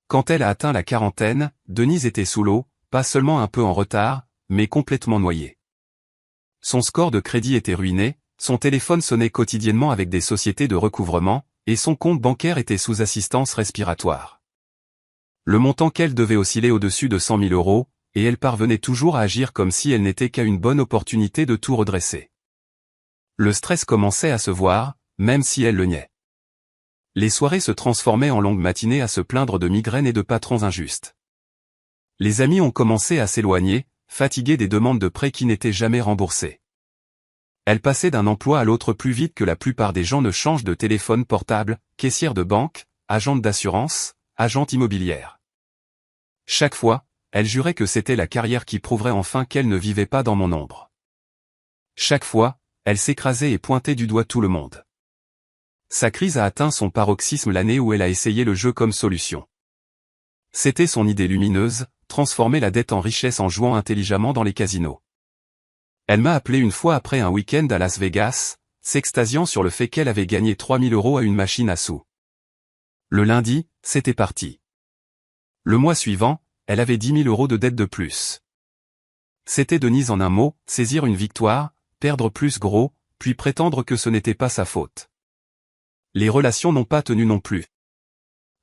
Quand elle a atteint la quarantaine, Denise était sous l'eau, pas seulement un peu en retard, mais complètement noyée. Son score de crédit était ruiné, son téléphone sonnait quotidiennement avec des sociétés de recouvrement, et son compte bancaire était sous assistance respiratoire. Le montant qu'elle devait osciller au-dessus de 100 000 €, et elle parvenait toujours à agir comme si elle n'était qu'à une bonne opportunité de tout redresser. Le stress commençait à se voir, même si elle le niait. Les soirées se transformaient en longues matinées à se plaindre de migraines et de patrons injustes. Les amis ont commencé à s'éloigner, fatigués des demandes de prêts qui n'étaient jamais remboursées. Elle passait d'un emploi à l'autre plus vite que la plupart des gens ne changent de téléphone portable, caissière de banque, agente d'assurance, agente immobilière. Chaque fois, elle jurait que c'était la carrière qui prouverait enfin qu'elle ne vivait pas dans mon ombre. Chaque fois, elle s'écrasait et pointait du doigt tout le monde. Sa crise a atteint son paroxysme l'année où elle a essayé le jeu comme solution. C'était son idée lumineuse, transformer la dette en richesse en jouant intelligemment dans les casinos. Elle m'a appelé une fois après un week-end à Las Vegas, s'extasiant sur le fait qu'elle avait gagné 3 000 € à une machine à sous. Le lundi, c'était parti. Le mois suivant, elle avait 10 000 € de dette de plus. C'était Denise en un mot, saisir une victoire, perdre plus gros, puis prétendre que ce n'était pas sa faute. Les relations n'ont pas tenu non plus.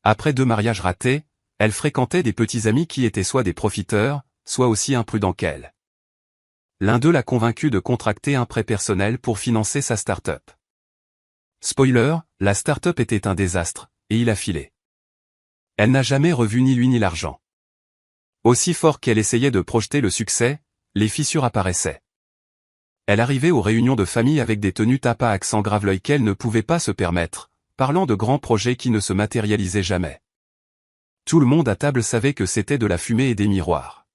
Après 2 mariages ratés, elle fréquentait des petits amis qui étaient soit des profiteurs, soit aussi imprudents qu'elle. L'un d'eux l'a convaincue de contracter un prêt personnel pour financer sa start-up. Spoiler, la start-up était un désastre, et il a filé. Elle n'a jamais revu ni lui ni l'argent. Aussi fort qu'elle essayait de projeter le succès, les fissures apparaissaient. Elle arrivait aux réunions de famille avec des tenues tapas à accent grave l'œil qu'elle ne pouvait pas se permettre, parlant de grands projets qui ne se matérialisaient jamais. Tout le monde à table savait que c'était de la fumée et des miroirs.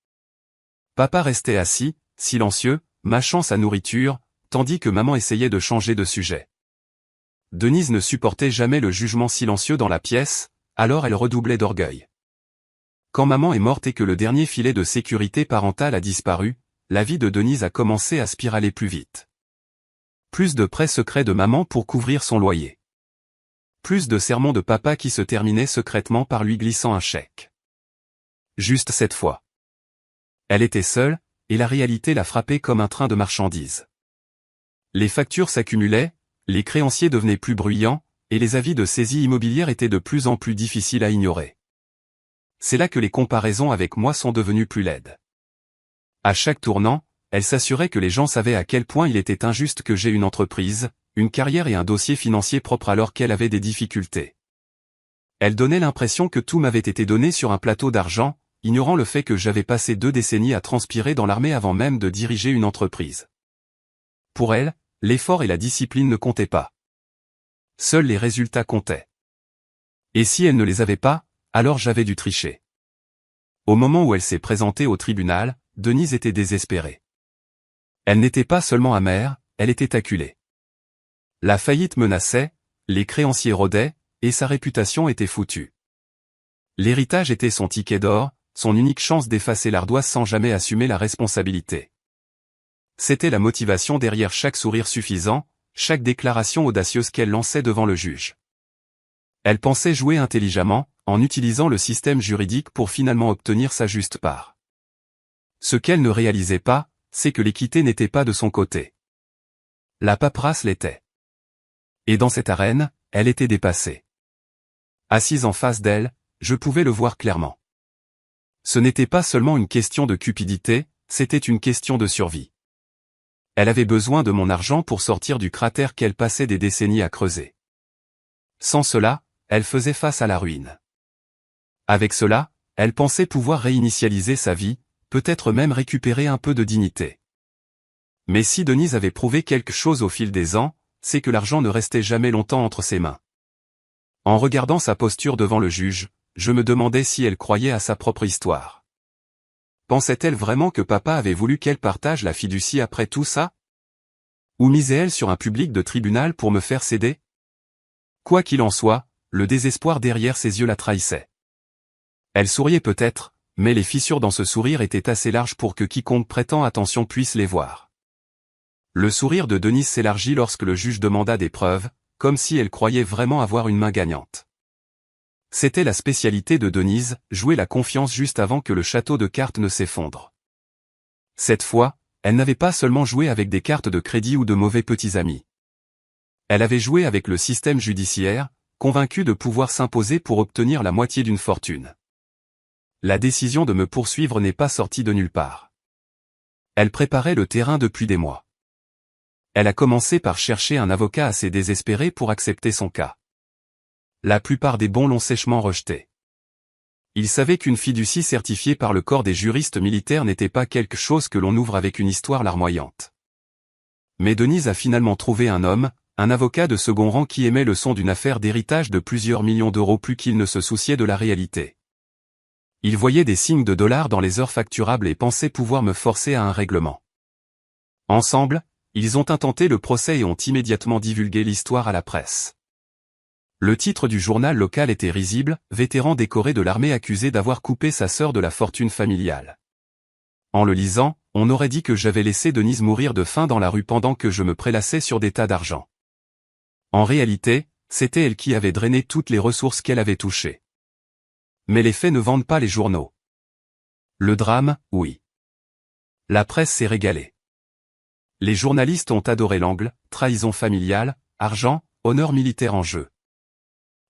Papa restait assis, silencieux, mâchant sa nourriture, tandis que maman essayait de changer de sujet. Denise ne supportait jamais le jugement silencieux dans la pièce, alors elle redoublait d'orgueil. Quand maman est morte et que le dernier filet de sécurité parentale a disparu, la vie de Denise a commencé à spiraler plus vite. Plus de prêts secrets de maman pour couvrir son loyer. Plus de sermons de papa qui se terminaient secrètement par lui glissant un chèque. Juste cette fois. Elle était seule, et la réalité la frappait comme un train de marchandises. Les factures s'accumulaient, les créanciers devenaient plus bruyants, et les avis de saisie immobilière étaient de plus en plus difficiles à ignorer. C'est là que les comparaisons avec moi sont devenues plus laides. À chaque tournant, elle s'assurait que les gens savaient à quel point il était injuste que j'aie une entreprise, une carrière et un dossier financier propre alors qu'elle avait des difficultés. Elle donnait l'impression que tout m'avait été donné sur un plateau d'argent, ignorant le fait que j'avais passé 2 décennies à transpirer dans l'armée avant même de diriger une entreprise. Pour elle, l'effort et la discipline ne comptaient pas. Seuls les résultats comptaient. Et si elle ne les avait pas, alors j'avais dû tricher. Au moment où elle s'est présentée au tribunal, Denise était désespérée. Elle n'était pas seulement amère, elle était acculée. La faillite menaçait, les créanciers rôdaient, et sa réputation était foutue. L'héritage était son ticket d'or, son unique chance d'effacer l'ardoise sans jamais assumer la responsabilité. C'était la motivation derrière chaque sourire suffisant, chaque déclaration audacieuse qu'elle lançait devant le juge. Elle pensait jouer intelligemment, en utilisant le système juridique pour finalement obtenir sa juste part. Ce qu'elle ne réalisait pas, c'est que l'équité n'était pas de son côté. La paperasse l'était. Et dans cette arène, elle était dépassée. Assise en face d'elle, je pouvais le voir clairement. Ce n'était pas seulement une question de cupidité, c'était une question de survie. Elle avait besoin de mon argent pour sortir du cratère qu'elle passait des décennies à creuser. Sans cela, elle faisait face à la ruine. Avec cela, elle pensait pouvoir réinitialiser sa vie, peut-être même récupérer un peu de dignité. Mais si Denise avait prouvé quelque chose au fil des ans, c'est que l'argent ne restait jamais longtemps entre ses mains. En regardant sa posture devant le juge, je me demandais si elle croyait à sa propre histoire. Pensait-elle vraiment que papa avait voulu qu'elle partage la fiducie après tout ça? Ou misait-elle sur un public de tribunal pour me faire céder? Quoi qu'il en soit, le désespoir derrière ses yeux la trahissait. Elle souriait peut-être, mais les fissures dans ce sourire étaient assez larges pour que quiconque prêtant attention puisse les voir. Le sourire de Denise s'élargit lorsque le juge demanda des preuves, comme si elle croyait vraiment avoir une main gagnante. C'était la spécialité de Denise, jouer la confiance juste avant que le château de cartes ne s'effondre. Cette fois, elle n'avait pas seulement joué avec des cartes de crédit ou de mauvais petits amis. Elle avait joué avec le système judiciaire, convaincue de pouvoir s'imposer pour obtenir la moitié d'une fortune. La décision de me poursuivre n'est pas sortie de nulle part. Elle préparait le terrain depuis des mois. Elle a commencé par chercher un avocat assez désespéré pour accepter son cas. La plupart des bons l'ont sèchement rejeté. Ils savaient qu'une fiducie certifiée par le corps des juristes militaires n'était pas quelque chose que l'on ouvre avec une histoire larmoyante. Mais Denise a finalement trouvé un homme, un avocat de second rang qui aimait le son d'une affaire d'héritage de plusieurs millions d'euros plus qu'il ne se souciait de la réalité. Il voyait des signes de dollars dans les heures facturables et pensait pouvoir me forcer à un règlement. Ensemble, ils ont intenté le procès et ont immédiatement divulgué l'histoire à la presse. Le titre du journal local était risible, vétéran décoré de l'armée accusé d'avoir coupé sa sœur de la fortune familiale. En le lisant, on aurait dit que j'avais laissé Denise mourir de faim dans la rue pendant que je me prélassais sur des tas d'argent. En réalité, c'était elle qui avait drainé toutes les ressources qu'elle avait touchées. Mais les faits ne vendent pas les journaux. Le drame, oui. La presse s'est régalée. Les journalistes ont adoré l'angle, trahison familiale, argent, honneur militaire en jeu.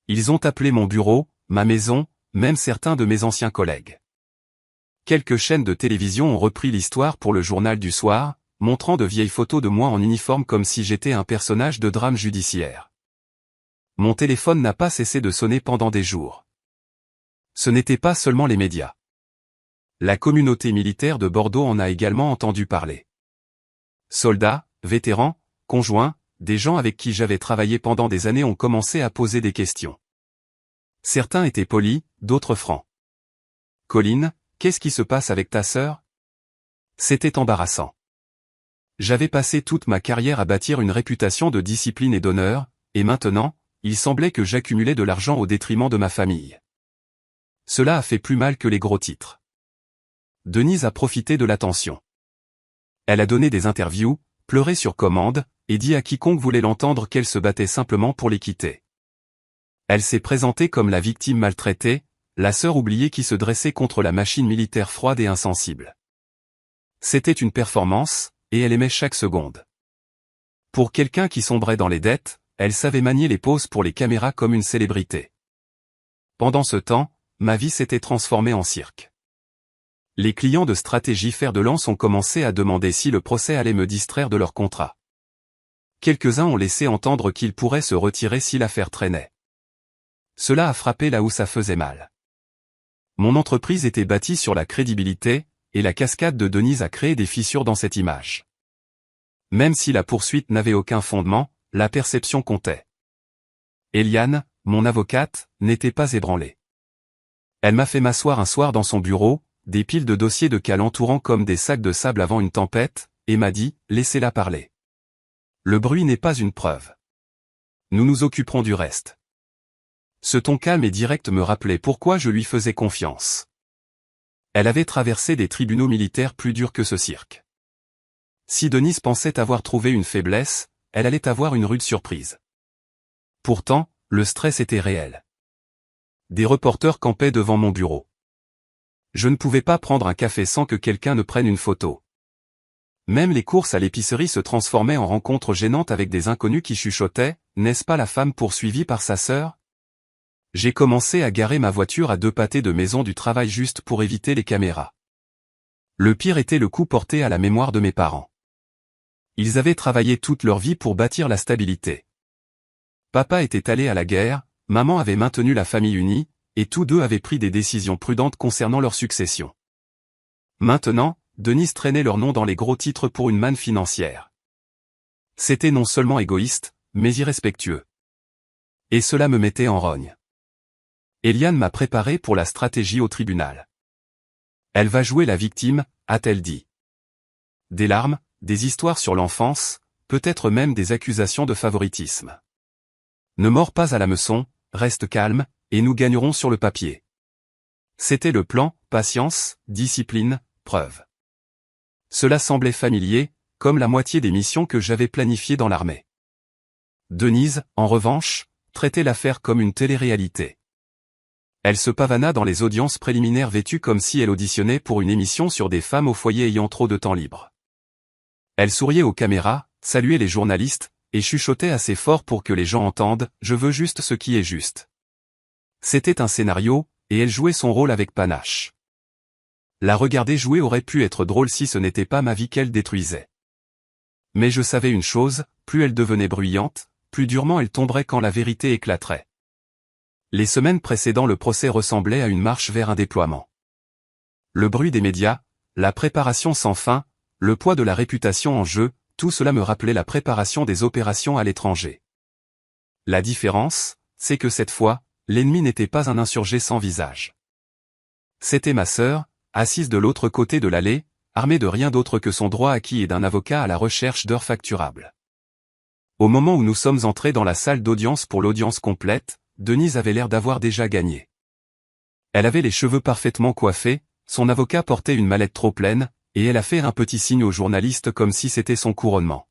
Ils ont appelé mon bureau, ma maison, même certains de mes anciens collègues. Quelques chaînes de télévision ont repris l'histoire pour le journal du soir, montrant de vieilles photos de moi en uniforme comme si j'étais un personnage de drame judiciaire. Mon téléphone n'a pas cessé de sonner pendant des jours. Ce n'était pas seulement les médias. La communauté militaire de Bordeaux en a également entendu parler. Soldats, vétérans, conjoints, des gens avec qui j'avais travaillé pendant des années ont commencé à poser des questions. Certains étaient polis, d'autres francs. « Colline, qu'est-ce qui se passe avec ta sœur ?» C'était embarrassant. J'avais passé toute ma carrière à bâtir une réputation de discipline et d'honneur, et maintenant, il semblait que j'accumulais de l'argent au détriment de ma famille. Cela a fait plus mal que les gros titres. Denise a profité de l'attention. Elle a donné des interviews, pleuré sur commande, et dit à quiconque voulait l'entendre qu'elle se battait simplement pour l'équité. Elle s'est présentée comme la victime maltraitée, la sœur oubliée qui se dressait contre la machine militaire froide et insensible. C'était une performance, et elle aimait chaque seconde. Pour quelqu'un qui sombrait dans les dettes, elle savait manier les poses pour les caméras comme une célébrité. Pendant ce temps, ma vie s'était transformée en cirque. Les clients de stratégie fer de lance ont commencé à demander si le procès allait me distraire de leur contrat. Quelques-uns ont laissé entendre qu'ils pourraient se retirer si l'affaire traînait. Cela a frappé là où ça faisait mal. Mon entreprise était bâtie sur la crédibilité, et la cascade de Denise a créé des fissures dans cette image. Même si la poursuite n'avait aucun fondement, la perception comptait. Eliane, mon avocate, n'était pas ébranlée. Elle m'a fait m'asseoir un soir dans son bureau, des piles de dossiers de cas l'entourant comme des sacs de sable avant une tempête, et m'a dit « Laissez-la parler. Le bruit n'est pas une preuve. Nous nous occuperons du reste. » Ce ton calme et direct me rappelait pourquoi je lui faisais confiance. Elle avait traversé des tribunaux militaires plus durs que ce cirque. Si Denise pensait avoir trouvé une faiblesse, elle allait avoir une rude surprise. Pourtant, le stress était réel. Des reporters campaient devant mon bureau. Je ne pouvais pas prendre un café sans que quelqu'un ne prenne une photo. Même les courses à l'épicerie se transformaient en rencontres gênantes avec des inconnus qui chuchotaient « N'est-ce pas la femme poursuivie par sa sœur ?» J'ai commencé à garer ma voiture à 2 pâtés de maison du travail juste pour éviter les caméras. Le pire était le coup porté à la mémoire de mes parents. Ils avaient travaillé toute leur vie pour bâtir la stabilité. Papa était allé à la guerre, maman avait maintenu la famille unie, et tous deux avaient pris des décisions prudentes concernant leur succession. Maintenant, Denise traînait leur nom dans les gros titres pour une manne financière. C'était non seulement égoïste, mais irrespectueux. Et cela me mettait en rogne. Eliane m'a préparé pour la stratégie au tribunal. Elle va jouer la victime, a-t-elle dit. Des larmes, des histoires sur l'enfance, peut-être même des accusations de favoritisme. Ne mords pas à l'hameçon, reste calme, et nous gagnerons sur le papier. C'était le plan, patience, discipline, preuve. Cela semblait familier, comme la moitié des missions que j'avais planifiées dans l'armée. Denise, en revanche, traitait l'affaire comme une télé-réalité. Elle se pavana dans les audiences préliminaires vêtue comme si elle auditionnait pour une émission sur des femmes au foyer ayant trop de temps libre. Elle souriait aux caméras, saluait les journalistes, et chuchotait assez fort pour que les gens entendent « Je veux juste ce qui est juste ». C'était un scénario, et elle jouait son rôle avec panache. La regarder jouer aurait pu être drôle si ce n'était pas ma vie qu'elle détruisait. Mais je savais une chose, plus elle devenait bruyante, plus durement elle tomberait quand la vérité éclaterait. Les semaines précédant le procès ressemblaient à une marche vers un déploiement. Le bruit des médias, la préparation sans fin, le poids de la réputation en jeu, tout cela me rappelait la préparation des opérations à l'étranger. La différence, c'est que cette fois, l'ennemi n'était pas un insurgé sans visage. C'était ma sœur, assise de l'autre côté de l'allée, armée de rien d'autre que son droit acquis et d'un avocat à la recherche d'heures facturables. Au moment où nous sommes entrés dans la salle d'audience pour l'audience complète, Denise avait l'air d'avoir déjà gagné. Elle avait les cheveux parfaitement coiffés, son avocat portait une mallette trop pleine, et elle a fait un petit signe aux journalistes comme si c'était son couronnement.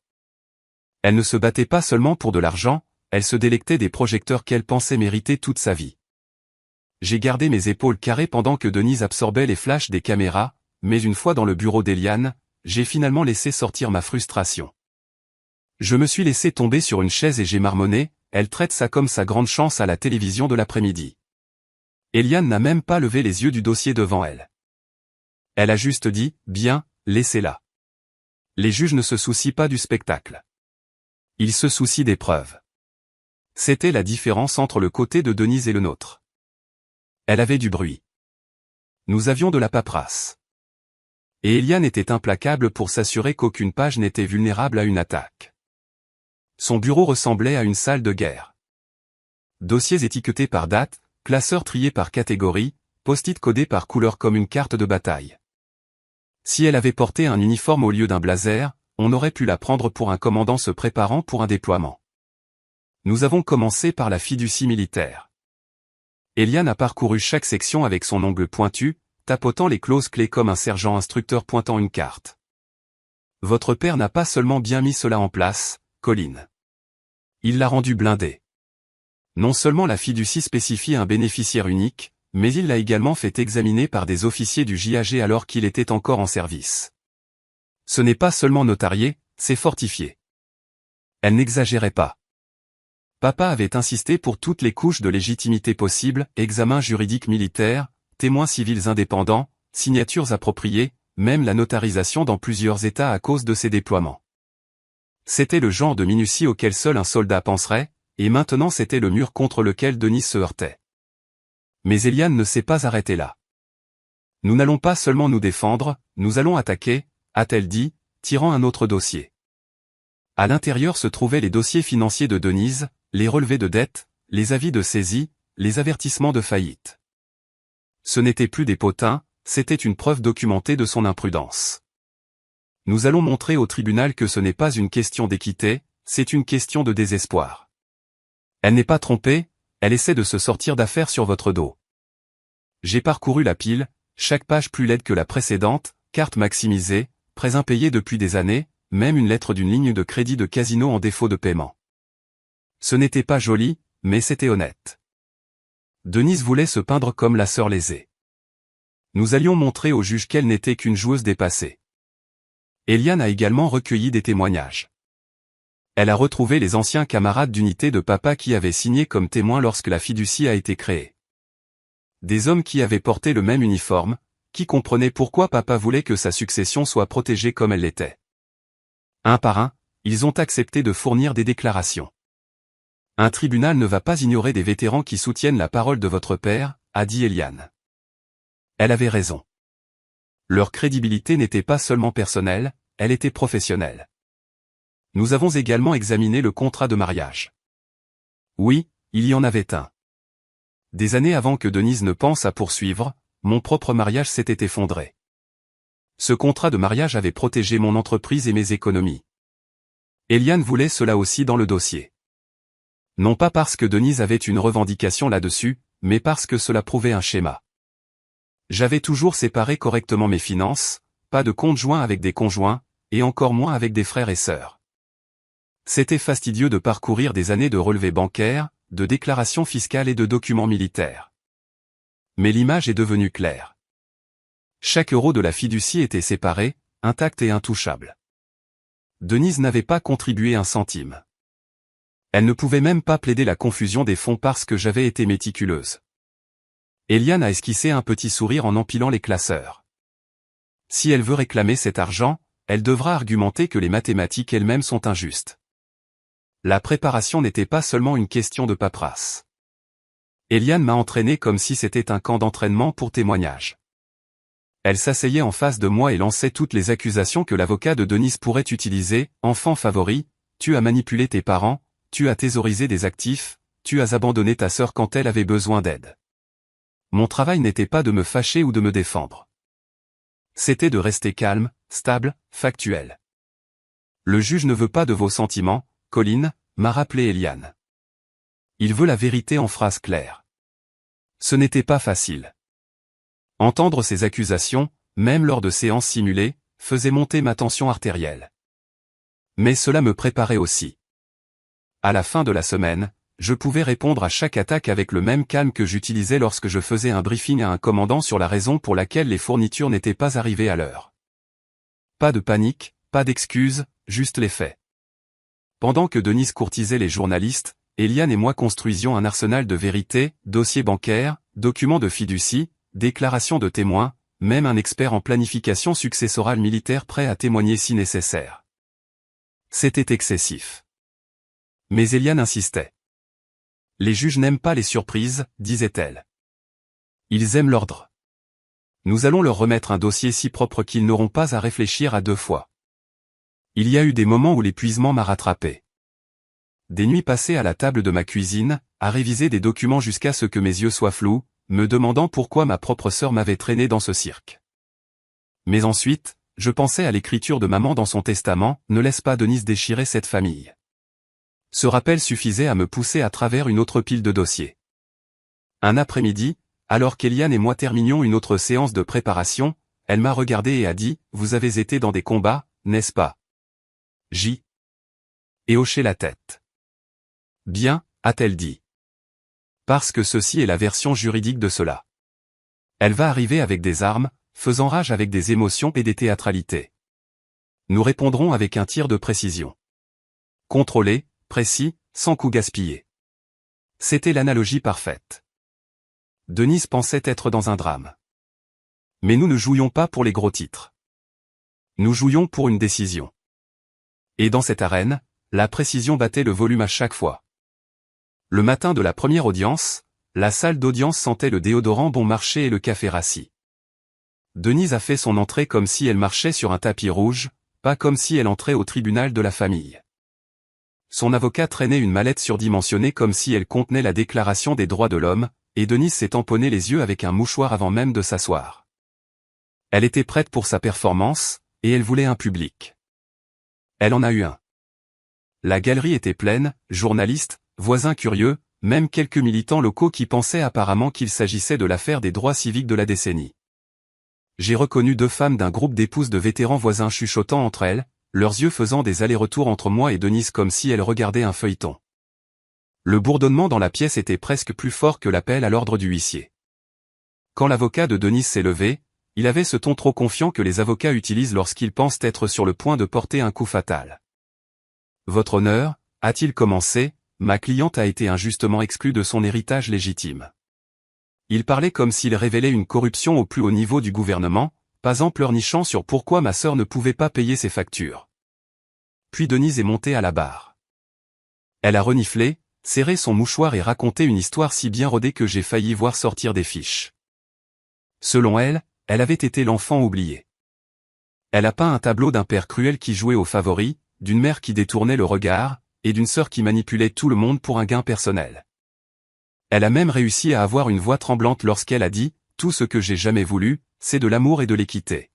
Elle ne se battait pas seulement pour de l'argent, elle se délectait des projecteurs qu'elle pensait mériter toute sa vie. J'ai gardé mes épaules carrées pendant que Denise absorbait les flashs des caméras, mais une fois dans le bureau d'Eliane, j'ai finalement laissé sortir ma frustration. Je me suis laissé tomber sur une chaise et j'ai marmonné, elle traite ça comme sa grande chance à la télévision de l'après-midi. Eliane n'a même pas levé les yeux du dossier devant elle. Elle a juste dit, bien, laissez-la. Les juges ne se soucient pas du spectacle. Ils se soucient des preuves. C'était la différence entre le côté de Denise et le nôtre. Elle avait du bruit. Nous avions de la paperasse. Et Eliane était implacable pour s'assurer qu'aucune page n'était vulnérable à une attaque. Son bureau ressemblait à une salle de guerre. Dossiers étiquetés par date, classeurs triés par catégorie, post-it codés par couleur comme une carte de bataille. Si elle avait porté un uniforme au lieu d'un blazer, on aurait pu la prendre pour un commandant se préparant pour un déploiement. Nous avons commencé par la fiducie militaire. Eliane a parcouru chaque section avec son ongle pointu, tapotant les clauses clés comme un sergent instructeur pointant une carte. Votre père n'a pas seulement bien mis cela en place, Colline. Il l'a rendu blindé. Non seulement la fiducie spécifie un bénéficiaire unique, mais il l'a également fait examiner par des officiers du JAG alors qu'il était encore en service. Ce n'est pas seulement notarié, c'est fortifié. Elle n'exagérait pas. Papa avait insisté pour toutes les couches de légitimité possibles, examen juridique militaire, témoins civils indépendants, signatures appropriées, même la notarisation dans plusieurs États à cause de ses déploiements. C'était le genre de minutie auquel seul un soldat penserait, et maintenant c'était le mur contre lequel Denise se heurtait. Mais Eliane ne s'est pas arrêtée là. Nous n'allons pas seulement nous défendre, nous allons attaquer, a-t-elle dit, tirant un autre dossier. À l'intérieur se trouvaient les dossiers financiers de Denise, les relevés de dette, les avis de saisie, les avertissements de faillite. Ce n'était plus des potins, c'était une preuve documentée de son imprudence. Nous allons montrer au tribunal que ce n'est pas une question d'équité, c'est une question de désespoir. Elle n'est pas trompée, elle essaie de se sortir d'affaire sur votre dos. J'ai parcouru la pile, chaque page plus laide que la précédente, carte maximisée, prêts impayés depuis des années, même une lettre d'une ligne de crédit de casino en défaut de paiement. Ce n'était pas joli, mais c'était honnête. Denise voulait se peindre comme la sœur lésée. Nous allions montrer au juge qu'elle n'était qu'une joueuse dépassée. Eliane a également recueilli des témoignages. Elle a retrouvé les anciens camarades d'unité de papa qui avaient signé comme témoins lorsque la fiducie a été créée. Des hommes qui avaient porté le même uniforme, qui comprenaient pourquoi papa voulait que sa succession soit protégée comme elle l'était. Un par un, ils ont accepté de fournir des déclarations. Un tribunal ne va pas ignorer des vétérans qui soutiennent la parole de votre père, a dit Eliane. Elle avait raison. Leur crédibilité n'était pas seulement personnelle, elle était professionnelle. Nous avons également examiné le contrat de mariage. Oui, il y en avait un. Des années avant que Denise ne pense à poursuivre, mon propre mariage s'était effondré. Ce contrat de mariage avait protégé mon entreprise et mes économies. Eliane voulait cela aussi dans le dossier. Non pas parce que Denise avait une revendication là-dessus, mais parce que cela prouvait un schéma. J'avais toujours séparé correctement mes finances, pas de compte joint avec des conjoints, et encore moins avec des frères et sœurs. C'était fastidieux de parcourir des années de relevés bancaires, de déclarations fiscales et de documents militaires. Mais l'image est devenue claire. Chaque euro de la fiducie était séparé, intact et intouchable. Denise n'avait pas contribué un centime. Elle ne pouvait même pas plaider la confusion des fonds parce que j'avais été méticuleuse. Eliane a esquissé un petit sourire en empilant les classeurs. Si elle veut réclamer cet argent, elle devra argumenter que les mathématiques elles-mêmes sont injustes. La préparation n'était pas seulement une question de paperasse. Eliane m'a entraîné comme si c'était un camp d'entraînement pour témoignage. Elle s'asseyait en face de moi et lançait toutes les accusations que l'avocat de Denise pourrait utiliser. Enfant favori, tu as manipulé tes parents, tu as thésaurisé des actifs, tu as abandonné ta sœur quand elle avait besoin d'aide. Mon travail n'était pas de me fâcher ou de me défendre. C'était de rester calme, stable, factuel. Le juge ne veut pas de vos sentiments, Colline, m'a rappelé Eliane. Il veut la vérité en phrases claires. Ce n'était pas facile. Entendre ces accusations, même lors de séances simulées, faisait monter ma tension artérielle. Mais cela me préparait aussi. À la fin de la semaine, je pouvais répondre à chaque attaque avec le même calme que j'utilisais lorsque je faisais un briefing à un commandant sur la raison pour laquelle les fournitures n'étaient pas arrivées à l'heure. Pas de panique, pas d'excuses, juste les faits. Pendant que Denise courtisait les journalistes, Eliane et moi construisions un arsenal de vérités, dossiers bancaires, documents de fiducie, déclarations de témoins, même un expert en planification successorale militaire prêt à témoigner si nécessaire. C'était excessif. Mais Eliane insistait. Les juges n'aiment pas les surprises, disait-elle. Ils aiment l'ordre. Nous allons leur remettre un dossier si propre qu'ils n'auront pas à réfléchir à deux fois. Il y a eu des moments où l'épuisement m'a rattrapé. Des nuits passées à la table de ma cuisine, à réviser des documents jusqu'à ce que mes yeux soient flous, me demandant pourquoi ma propre sœur m'avait traîné dans ce cirque. Mais ensuite, je pensais à l'écriture de maman dans son testament, ne laisse pas Denise déchirer cette famille. Ce rappel suffisait à me pousser à travers une autre pile de dossiers. Un après-midi, alors qu'Eliane et moi terminions une autre séance de préparation, elle m'a regardé et a dit « Vous avez été dans des combats, n'est-ce pas ?» J. Et hoché la tête. « Bien, a-t-elle dit. Parce que ceci est la version juridique de cela. Elle va arriver avec des armes, faisant rage avec des émotions et des théâtralités. Nous répondrons avec un tir de précision. Contrôlé, précis, sans coup gaspillé. » C'était l'analogie parfaite. Denise pensait être dans un drame. Mais nous ne jouions pas pour les gros titres. Nous jouions pour une décision. Et dans cette arène, la précision battait le volume à chaque fois. Le matin de la première audience, la salle d'audience sentait le déodorant bon marché et le café rassis. Denise a fait son entrée comme si elle marchait sur un tapis rouge, pas comme si elle entrait au tribunal de la famille. Son avocat traînait une mallette surdimensionnée comme si elle contenait la Déclaration des droits de l'homme, et Denise s'est tamponné les yeux avec un mouchoir avant même de s'asseoir. Elle était prête pour sa performance, et elle voulait un public. Elle en a eu un. La galerie était pleine, journalistes, voisins curieux, même quelques militants locaux qui pensaient apparemment qu'il s'agissait de l'affaire des droits civiques de la décennie. j'ai reconnu deux femmes d'un groupe d'épouses de vétérans voisins chuchotant entre elles, leurs yeux faisant des allers-retours entre moi et Denise comme si elles regardaient un feuilleton. Le bourdonnement dans la pièce était presque plus fort que l'appel à l'ordre du huissier. Quand l'avocat de Denise s'est levé, il avait ce ton trop confiant que les avocats utilisent lorsqu'ils pensent être sur le point de porter un coup fatal. « Votre honneur » a-t-il commencé, ma cliente a été injustement exclue de son héritage légitime. Il parlait comme s'il révélait une corruption au plus haut niveau du gouvernement, pas en pleurnichant sur pourquoi ma sœur ne pouvait pas payer ses factures. Puis Denise est montée à la barre. Elle a reniflé, serré son mouchoir et raconté une histoire si bien rodée que j'ai failli voir sortir des fiches. Selon elle, elle avait été l'enfant oublié. Elle a peint un tableau d'un père cruel qui jouait aux favoris, d'une mère qui détournait le regard, et d'une sœur qui manipulait tout le monde pour un gain personnel. Elle a même réussi à avoir une voix tremblante lorsqu'elle a dit « Tout ce que j'ai jamais voulu, c'est de l'amour et de l'équité. »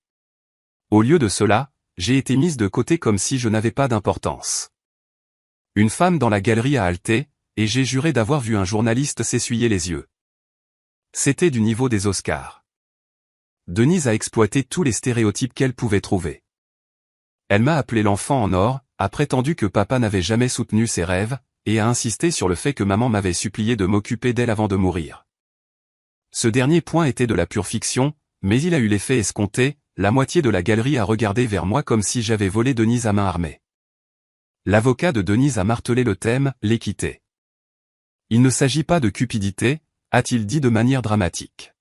Au lieu de cela, j'ai été mise de côté comme si je n'avais pas d'importance. Une femme dans la galerie a halté, et j'ai juré d'avoir vu un journaliste s'essuyer les yeux. C'était du niveau des Oscars. Denise a exploité tous les stéréotypes qu'elle pouvait trouver. Elle m'a appelé l'enfant en or, a prétendu que papa n'avait jamais soutenu ses rêves, et a insisté sur le fait que maman m'avait supplié de m'occuper d'elle avant de mourir. Ce dernier point était de la pure fiction, mais il a eu l'effet escompté, la moitié de la galerie a regardé vers moi comme si j'avais volé Denise à main armée. L'avocat de Denise a martelé le thème, l'équité. Il ne s'agit pas de cupidité, a-t-il dit de manière dramatique.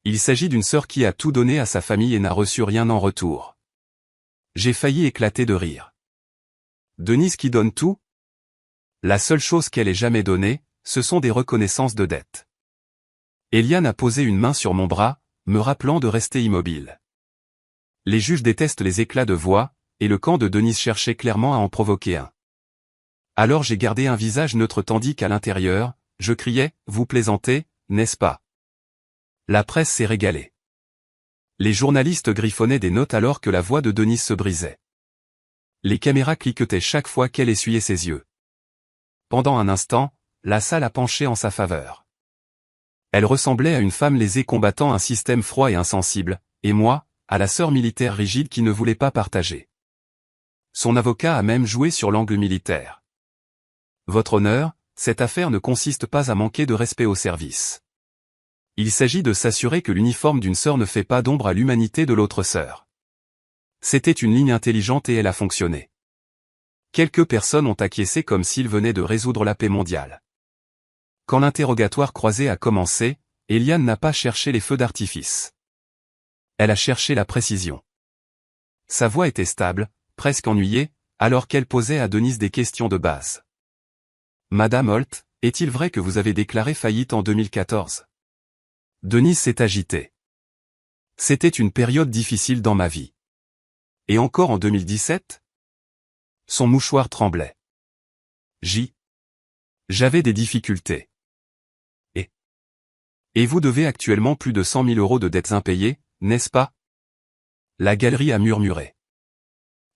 Il s'agit d'une sœur qui a tout donné à sa famille et n'a reçu rien en retour. J'ai failli éclater de rire. Denise qui donne tout? La seule chose qu'elle ait jamais donnée, ce sont des reconnaissances de dette. Eliane a posé une main sur mon bras, me rappelant de rester immobile. Les juges détestent les éclats de voix, et le camp de Denise cherchait clairement à en provoquer un. Alors j'ai gardé un visage neutre tandis qu'à l'intérieur, je criais « Vous plaisantez, n'est-ce pas ?» La presse s'est régalée. Les journalistes griffonnaient des notes alors que la voix de Denise se brisait. Les caméras cliquetaient chaque fois qu'elle essuyait ses yeux. Pendant un instant, la salle a penché en sa faveur. Elle ressemblait à une femme lésée combattant un système froid et insensible, et moi, à la sœur militaire rigide qui ne voulait pas partager. Son avocat a même joué sur l'angle militaire. Votre honneur, cette affaire ne consiste pas à manquer de respect au service. Il s'agit de s'assurer que l'uniforme d'une sœur ne fait pas d'ombre à l'humanité de l'autre sœur. C'était une ligne intelligente et elle a fonctionné. Quelques personnes ont acquiescé comme s'ils venaient de résoudre la paix mondiale. Quand l'interrogatoire croisé a commencé, Eliane n'a pas cherché les feux d'artifice. Elle a cherché la précision. Sa voix était stable, presque ennuyée, alors qu'elle posait à Denise des questions de base. Madame Holt, est-il vrai que vous avez déclaré faillite en 2014? Denise s'est agitée. C'était une période difficile dans ma vie. Et encore en 2017? Son mouchoir tremblait. J'avais des difficultés. Et vous devez actuellement plus de 100 000 € de dettes impayées, n'est-ce pas? La galerie a murmuré.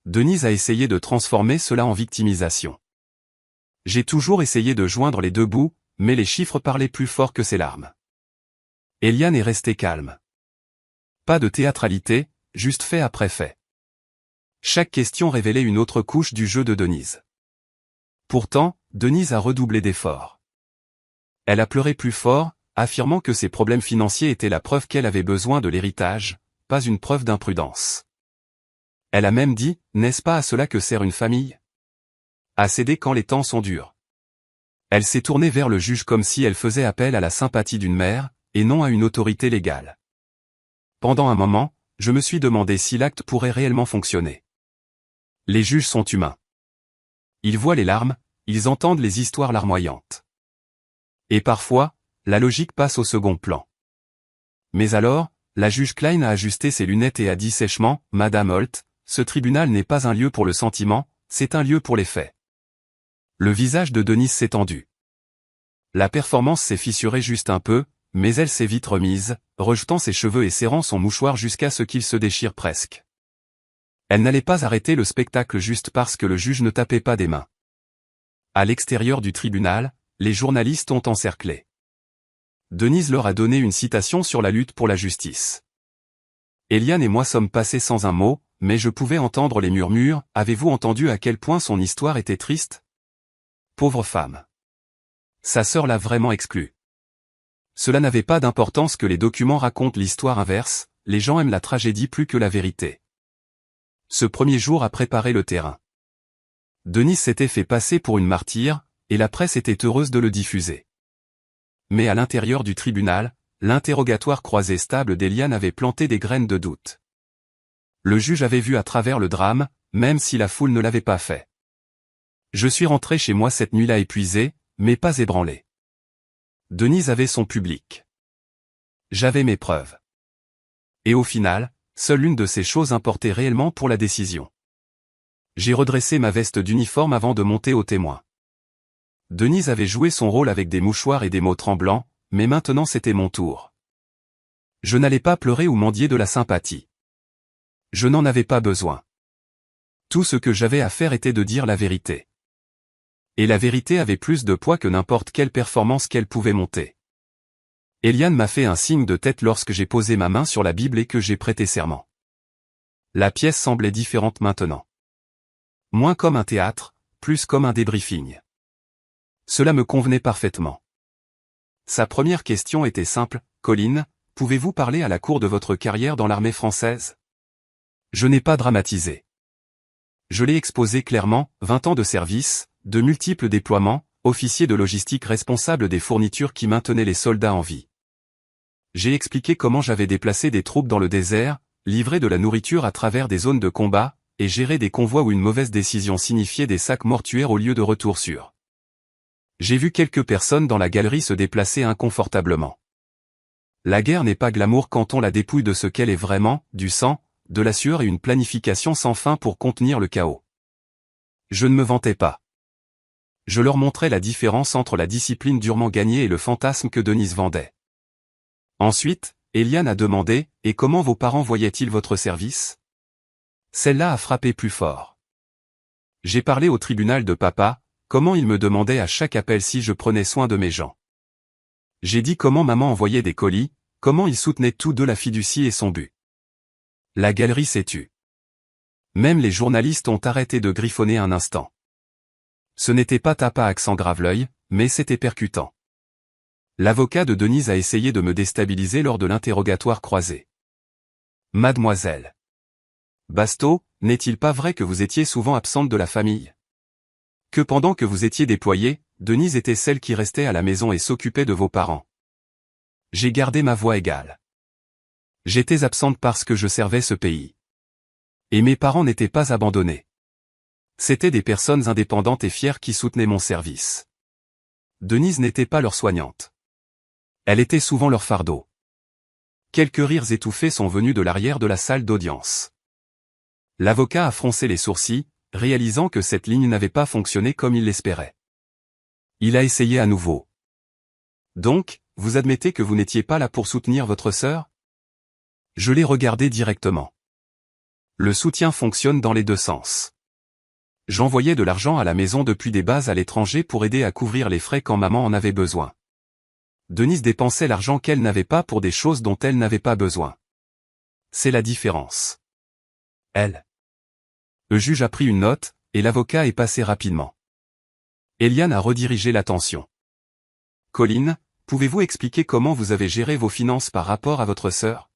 Denise a essayé de transformer cela en victimisation. J'ai toujours essayé de joindre les deux bouts, mais les chiffres parlaient plus fort que ses larmes. Eliane est restée calme. Pas de théâtralité, juste fait après fait. Chaque question révélait une autre couche du jeu de Denise. Pourtant, Denise a redoublé d'efforts. Elle a pleuré plus fort, affirmant que ses problèmes financiers étaient la preuve qu'elle avait besoin de l'héritage, pas une preuve d'imprudence. Elle a même dit, n'est-ce pas à cela que sert une famille? À céder quand les temps sont durs. Elle s'est tournée vers le juge comme si elle faisait appel à la sympathie d'une mère, et non à une autorité légale. Pendant un moment, je me suis demandé si l'acte pourrait réellement fonctionner. Les juges sont humains. Ils voient les larmes, ils entendent les histoires larmoyantes. Et parfois, la logique passe au second plan. Mais alors, la juge Klein a ajusté ses lunettes et a dit sèchement, « Madame Holt, ce tribunal n'est pas un lieu pour le sentiment, c'est un lieu pour les faits. » Le visage de Denise s'est tendu. La performance s'est fissurée juste un peu, mais elle s'est vite remise, rejetant ses cheveux et serrant son mouchoir jusqu'à ce qu'il se déchire presque. Elle n'allait pas arrêter le spectacle juste parce que le juge ne tapait pas des mains. À l'extérieur du tribunal, les journalistes ont encerclé. Denise leur a donné une citation sur la lutte pour la justice. Eliane et moi sommes passés sans un mot, mais je pouvais entendre les murmures. Avez-vous entendu à quel point son histoire était triste? Pauvre femme. Sa sœur l'a vraiment exclue. Cela n'avait pas d'importance que les documents racontent l'histoire inverse, les gens aiment la tragédie plus que la vérité. Ce premier jour a préparé le terrain. Denise s'était fait passer pour une martyre, et la presse était heureuse de le diffuser. Mais à l'intérieur du tribunal, l'interrogatoire croisé stable d'Eliane avait planté des graines de doute. Le juge avait vu à travers le drame, même si la foule ne l'avait pas fait. Je suis rentré chez moi cette nuit-là épuisé, mais pas ébranlé. Denise avait son public. J'avais mes preuves. Et au final, seule une de ces choses importait réellement pour la décision. J'ai redressé ma veste d'uniforme avant de monter au témoin. Denise avait joué son rôle avec des mouchoirs et des mots tremblants, mais maintenant c'était mon tour. Je n'allais pas pleurer ou mendier de la sympathie. Je n'en avais pas besoin. Tout ce que j'avais à faire était de dire la vérité. Et la vérité avait plus de poids que n'importe quelle performance qu'elle pouvait monter. Eliane m'a fait un signe de tête lorsque j'ai posé ma main sur la Bible et que j'ai prêté serment. La pièce semblait différente maintenant. Moins comme un théâtre, plus comme un débriefing. Cela me convenait parfaitement. Sa première question était simple, « Colline, pouvez-vous parler à la cour de votre carrière dans l'armée française ?» Je n'ai pas dramatisé. Je l'ai exposé clairement, 20 ans de service, de multiples déploiements, officier de logistique responsable des fournitures qui maintenaient les soldats en vie. J'ai expliqué comment j'avais déplacé des troupes dans le désert, livré de la nourriture à travers des zones de combat, et géré des convois où une mauvaise décision signifiait des sacs mortuaires au lieu de retour sûr. J'ai vu quelques personnes dans la galerie se déplacer inconfortablement. La guerre n'est pas glamour quand on la dépouille de ce qu'elle est vraiment, du sang, de la sueur et une planification sans fin pour contenir le chaos. Je ne me vantais pas. Je leur montrais la différence entre la discipline durement gagnée et le fantasme que Denise vendait. Ensuite, Eliane a demandé, « Et comment vos parents voyaient-ils votre service ?» Celle-là a frappé plus fort. J'ai parlé au tribunal de papa, comment il me demandait à chaque appel si je prenais soin de mes gens. J'ai dit comment maman envoyait des colis, comment ils soutenaient tous deux la fiducie et son but. La galerie s'est tue. Même les journalistes ont arrêté de griffonner un instant. Ce n'était pas Tapa accent grave-l'œil, mais c'était percutant. L'avocat de Denise a essayé de me déstabiliser lors de l'interrogatoire croisé. Mademoiselle Basto, n'est-il pas vrai que vous étiez souvent absente de la famille? Que pendant que vous étiez déployée, Denise était celle qui restait à la maison et s'occupait de vos parents? J'ai gardé ma voix égale. J'étais absente parce que je servais ce pays. Et mes parents n'étaient pas abandonnés. C'étaient des personnes indépendantes et fières qui soutenaient mon service. Denise n'était pas leur soignante. Elle était souvent leur fardeau. Quelques rires étouffés sont venus de l'arrière de la salle d'audience. L'avocat a froncé les sourcils, réalisant que cette ligne n'avait pas fonctionné comme il l'espérait. Il a essayé à nouveau. Donc, vous admettez que vous n'étiez pas là pour soutenir votre sœur? Je l'ai regardé directement. Le soutien fonctionne dans les deux sens. J'envoyais de l'argent à la maison depuis des bases à l'étranger pour aider à couvrir les frais quand maman en avait besoin. Denise dépensait l'argent qu'elle n'avait pas pour des choses dont elle n'avait pas besoin. C'est la différence. Elle. Le juge a pris une note, et l'avocat est passé rapidement. Eliane a redirigé l'attention. Colline, pouvez-vous expliquer comment vous avez géré vos finances par rapport à votre sœur?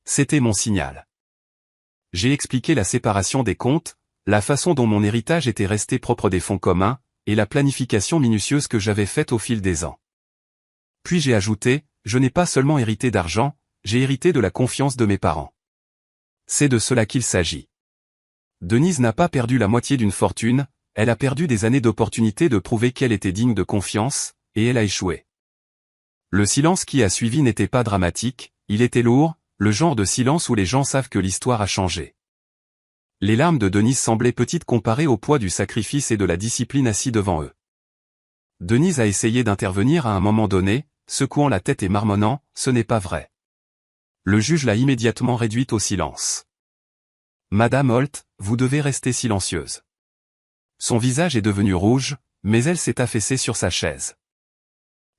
C'était mon signal. J'ai expliqué la séparation des comptes, la façon dont mon héritage était resté propre des fonds communs, et la planification minutieuse que j'avais faite au fil des ans. Puis j'ai ajouté, je n'ai pas seulement hérité d'argent, j'ai hérité de la confiance de mes parents. C'est de cela qu'il s'agit. Denise n'a pas perdu la moitié d'une fortune, elle a perdu des années d'opportunité de prouver qu'elle était digne de confiance, et elle a échoué. Le silence qui a suivi n'était pas dramatique, il était lourd, le genre de silence où les gens savent que l'histoire a changé. Les larmes de Denise semblaient petites comparées au poids du sacrifice et de la discipline assis devant eux. Denise a essayé d'intervenir à un moment donné, secouant la tête et marmonnant, « Ce n'est pas vrai ». Le juge l'a immédiatement réduite au silence. « Madame Holt, vous devez rester silencieuse. » Son visage est devenu rouge, mais elle s'est affaissée sur sa chaise.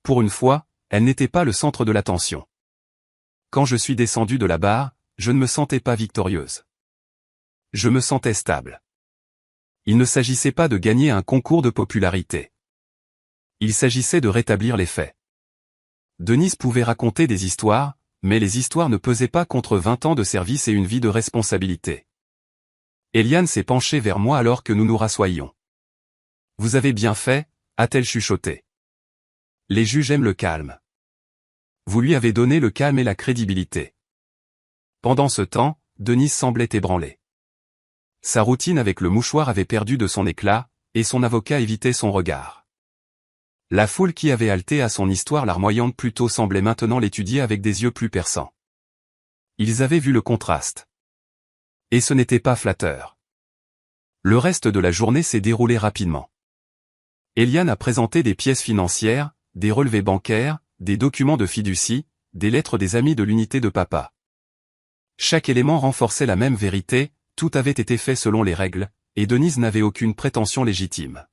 Pour une fois, elle n'était pas le centre de l'attention. Quand je suis descendu de la barre, je ne me sentais pas victorieuse. Je me sentais stable. Il ne s'agissait pas de gagner un concours de popularité. Il s'agissait de rétablir les faits. Denise pouvait raconter des histoires, mais les histoires ne pesaient pas contre 20 ans de service et une vie de responsabilité. Eliane s'est penchée vers moi alors que nous nous rassoyions. « Vous avez bien fait », a-t-elle chuchoté. « Les juges aiment le calme. Vous lui avez donné le calme et la crédibilité. » Pendant ce temps, Denise semblait ébranlée. Sa routine avec le mouchoir avait perdu de son éclat, et son avocat évitait son regard. La foule qui avait haleté à son histoire larmoyante plus tôt semblait maintenant l'étudier avec des yeux plus perçants. Ils avaient vu le contraste. Et ce n'était pas flatteur. Le reste de la journée s'est déroulé rapidement. Eliane a présenté des pièces financières, des relevés bancaires, des documents de fiducie, des lettres des amis de l'unité de papa. Chaque élément renforçait la même vérité, tout avait été fait selon les règles, et Denise n'avait aucune prétention légitime.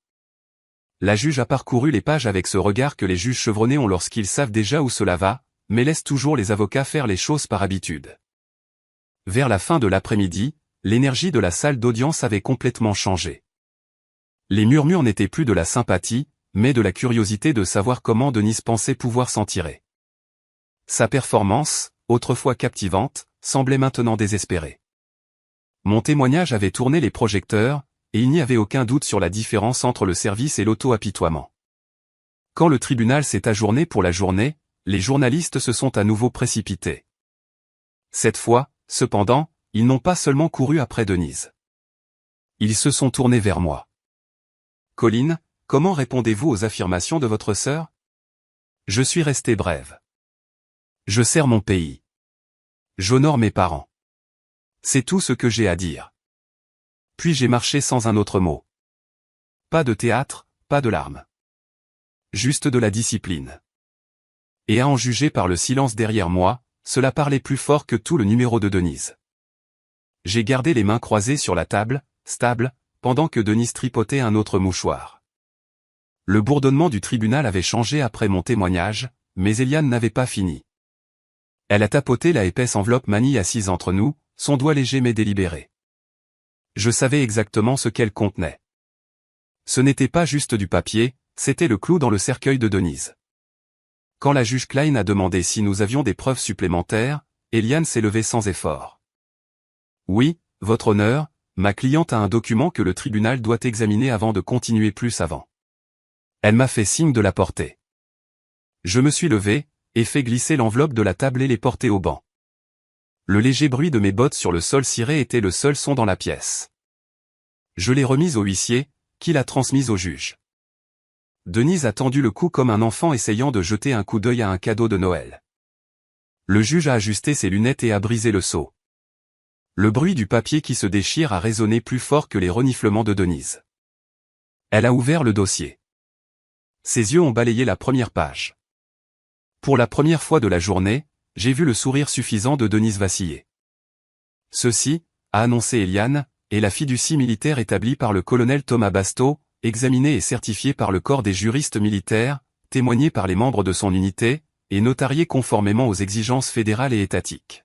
La juge a parcouru les pages avec ce regard que les juges chevronnés ont lorsqu'ils savent déjà où cela va, mais laissent toujours les avocats faire les choses par habitude. Vers la fin de l'après-midi, l'énergie de la salle d'audience avait complètement changé. Les murmures n'étaient plus de la sympathie, mais de la curiosité de savoir comment Denise pensait pouvoir s'en tirer. Sa performance, autrefois captivante, semblait maintenant désespérée. Mon témoignage avait tourné les projecteurs, et il n'y avait aucun doute sur la différence entre le service et l'auto-apitoiement. Quand le tribunal s'est ajourné pour la journée, les journalistes se sont à nouveau précipités. Cette fois, cependant, ils n'ont pas seulement couru après Denise. Ils se sont tournés vers moi. « Colline, comment répondez-vous aux affirmations de votre sœur ?» Je suis resté brève. Je sers mon pays. J'honore mes parents. C'est tout ce que j'ai à dire. Puis j'ai marché sans un autre mot. Pas de théâtre, pas de larmes. Juste de la discipline. Et à en juger par le silence derrière moi, cela parlait plus fort que tout le numéro de Denise. J'ai gardé les mains croisées sur la table, stable, pendant que Denise tripotait un autre mouchoir. Le bourdonnement du tribunal avait changé après mon témoignage, mais Eliane n'avait pas fini. Elle a tapoté la épaisse enveloppe manie assise entre nous, son doigt léger mais délibéré. Je savais exactement ce qu'elle contenait. Ce n'était pas juste du papier, c'était le clou dans le cercueil de Denise. Quand la juge Klein a demandé si nous avions des preuves supplémentaires, Eliane s'est levée sans effort. « Oui, votre honneur, ma cliente a un document que le tribunal doit examiner avant de continuer plus avant. » Elle m'a fait signe de la porter. Je me suis levé, et fait glisser l'enveloppe de la table et les porter au banc. Le léger bruit de mes bottes sur le sol ciré était le seul son dans la pièce. Je l'ai remise au huissier, qui l'a transmise au juge. Denise a tendu le cou comme un enfant essayant de jeter un coup d'œil à un cadeau de Noël. Le juge a ajusté ses lunettes et a brisé le sceau. Le bruit du papier qui se déchire a résonné plus fort que les reniflements de Denise. Elle a ouvert le dossier. Ses yeux ont balayé la première page. Pour la première fois de la journée, j'ai vu le sourire suffisant de Denise vaciller. Ceci, a annoncé Eliane, est la fiducie militaire établie par le colonel Thomas Basteau, examinée et certifiée par le corps des juristes militaires, témoignée par les membres de son unité, et notariée conformément aux exigences fédérales et étatiques.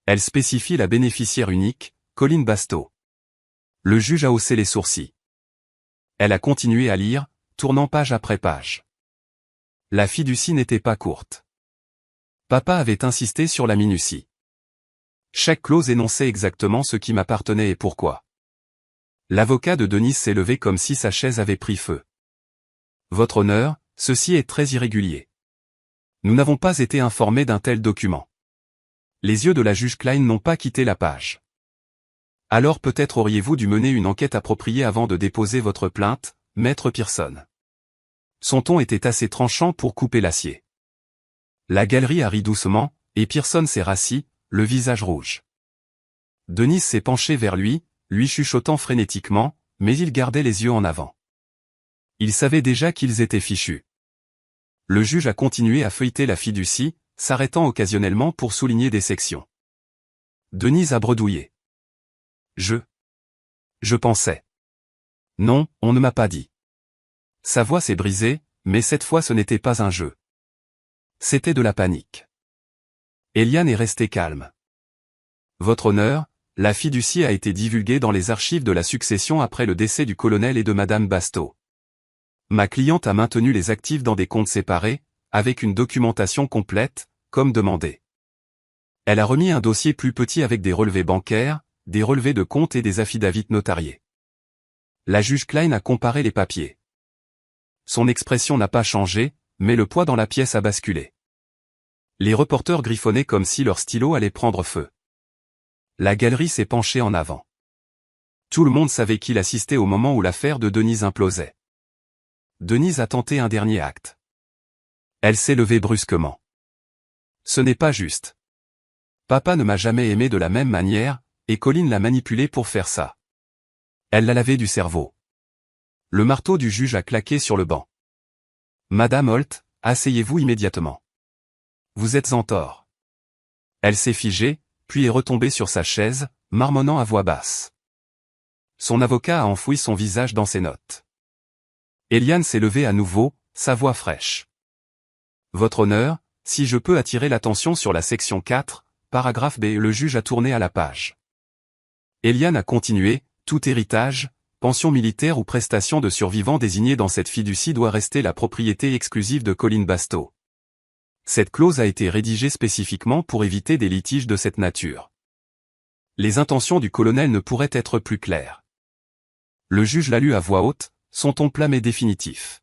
Elle spécifie la bénéficiaire unique, Colline Basteau. Le juge a haussé les sourcils. Elle a continué à lire, tournant page après page. La fiducie n'était pas courte. Papa avait insisté sur la minutie. Chaque clause énonçait exactement ce qui m'appartenait et pourquoi. L'avocat de Denise s'est levé comme si sa chaise avait pris feu. Votre honneur, ceci est très irrégulier. Nous n'avons pas été informés d'un tel document. Les yeux de la juge Klein n'ont pas quitté la page. Alors peut-être auriez-vous dû mener une enquête appropriée avant de déposer votre plainte, maître Pearson. Son ton était assez tranchant pour couper l'acier. La galerie a ri doucement, et Pearson s'est rassis, le visage rouge. Denise s'est penchée vers lui chuchotant frénétiquement, mais il gardait les yeux en avant. Il savait déjà qu'ils étaient fichus. Le juge a continué à feuilleter la fiducie, s'arrêtant occasionnellement pour souligner des sections. Denise a bredouillé. Je pensais. Non, on ne m'a pas dit. Sa voix s'est brisée, mais cette fois ce n'était pas un jeu. C'était de la panique. Eliane est restée calme. Votre honneur, la fiducie a été divulguée dans les archives de la succession après le décès du colonel et de madame Basto. Ma cliente a maintenu les actifs dans des comptes séparés, avec une documentation complète, comme demandé. Elle a remis un dossier plus petit avec des relevés bancaires, des relevés de comptes et des affidavits notariés. La juge Klein a comparé les papiers. Son expression n'a pas changé, mais le poids dans la pièce a basculé. Les reporters griffonnaient comme si leur stylo allait prendre feu. La galerie s'est penchée en avant. Tout le monde savait qu'il assistait au moment où l'affaire de Denise implosait. Denise a tenté un dernier acte. Elle s'est levée brusquement. Ce n'est pas juste. Papa ne m'a jamais aimé de la même manière, et Colline l'a manipulé pour faire ça. Elle l'a lavé du cerveau. Le marteau du juge a claqué sur le banc. Madame Holt, asseyez-vous immédiatement. Vous êtes en tort. Elle s'est figée, puis est retombée sur sa chaise, marmonnant à voix basse. Son avocat a enfoui son visage dans ses notes. Eliane s'est levée à nouveau, sa voix fraîche. Votre honneur, si je peux attirer l'attention sur la section 4, paragraphe B. Le juge a tourné à la page. Eliane a continué, tout héritage, pension militaire ou prestation de survivant désigné dans cette fiducie doit rester la propriété exclusive de Colline Basto. Cette clause a été rédigée spécifiquement pour éviter des litiges de cette nature. Les intentions du colonel ne pourraient être plus claires. Le juge l'a lu à voix haute, son ton plat mais définitif.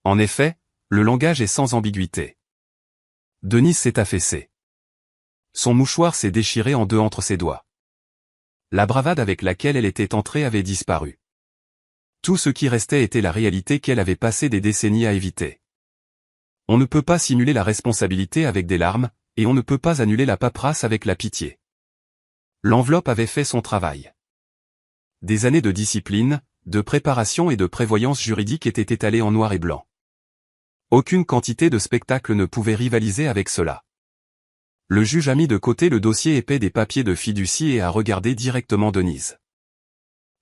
En effet, le langage est sans ambiguïté. Denise s'est affaissée. Son mouchoir s'est déchiré en deux entre ses doigts. La bravade avec laquelle elle était entrée avait disparu. Tout ce qui restait était la réalité qu'elle avait passé des décennies à éviter. On ne peut pas simuler la responsabilité avec des larmes, et on ne peut pas annuler la paperasse avec la pitié. L'enveloppe avait fait son travail. Des années de discipline, de préparation et de prévoyance juridique étaient étalées en noir et blanc. Aucune quantité de spectacle ne pouvait rivaliser avec cela. Le juge a mis de côté le dossier épais des papiers de fiducie et a regardé directement Denise.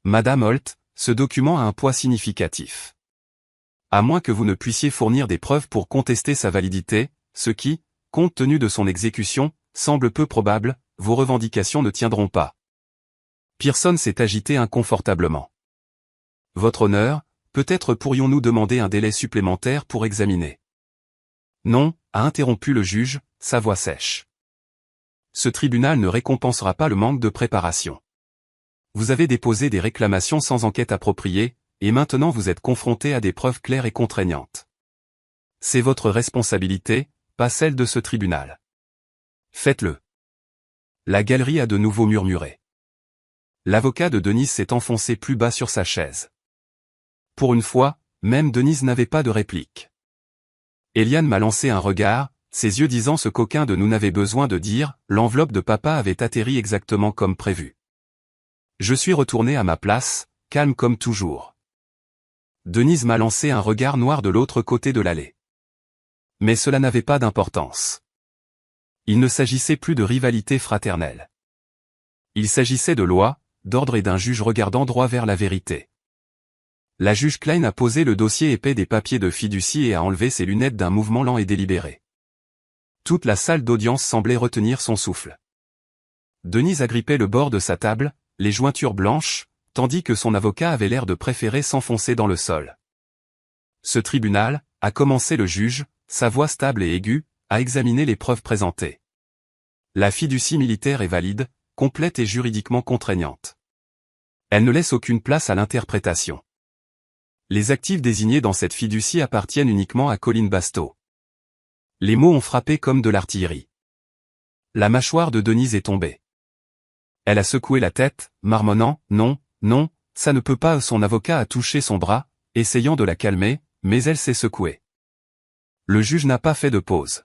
Madame Holt, ce document a un poids significatif. À moins que vous ne puissiez fournir des preuves pour contester sa validité, ce qui, compte tenu de son exécution, semble peu probable, vos revendications ne tiendront pas. Pearson s'est agité inconfortablement. Votre honneur, peut-être pourrions-nous demander un délai supplémentaire pour examiner. Non, a interrompu le juge, sa voix sèche. Ce tribunal ne récompensera pas le manque de préparation. Vous avez déposé des réclamations sans enquête appropriée, et maintenant vous êtes confronté à des preuves claires et contraignantes. C'est votre responsabilité, pas celle de ce tribunal. Faites-le. La galerie a de nouveau murmuré. L'avocat de Denise s'est enfoncé plus bas sur sa chaise. Pour une fois, même Denise n'avait pas de réplique. Eliane m'a lancé un regard, ses yeux disant ce qu'aucun de nous n'avait besoin de dire, l'enveloppe de papa avait atterri exactement comme prévu. Je suis retourné à ma place, calme comme toujours. Denise m'a lancé un regard noir de l'autre côté de l'allée. Mais cela n'avait pas d'importance. Il ne s'agissait plus de rivalité fraternelle. Il s'agissait de loi, d'ordre et d'un juge regardant droit vers la vérité. La juge Klein a posé le dossier épais des papiers de fiducie et a enlevé ses lunettes d'un mouvement lent et délibéré. Toute la salle d'audience semblait retenir son souffle. Denise agrippait le bord de sa table, les jointures blanches, tandis que son avocat avait l'air de préférer s'enfoncer dans le sol. Ce tribunal, a commencé le juge, sa voix stable et aiguë, a examiné les preuves présentées. La fiducie militaire est valide, complète et juridiquement contraignante. Elle ne laisse aucune place à l'interprétation. Les actifs désignés dans cette fiducie appartiennent uniquement à Colline Basto. Les mots ont frappé comme de l'artillerie. La mâchoire de Denise est tombée. Elle a secoué la tête, marmonnant « Non, non, ça ne peut pas ». Son avocat a touché son bras, essayant de la calmer, mais elle s'est secouée. Le juge n'a pas fait de pause.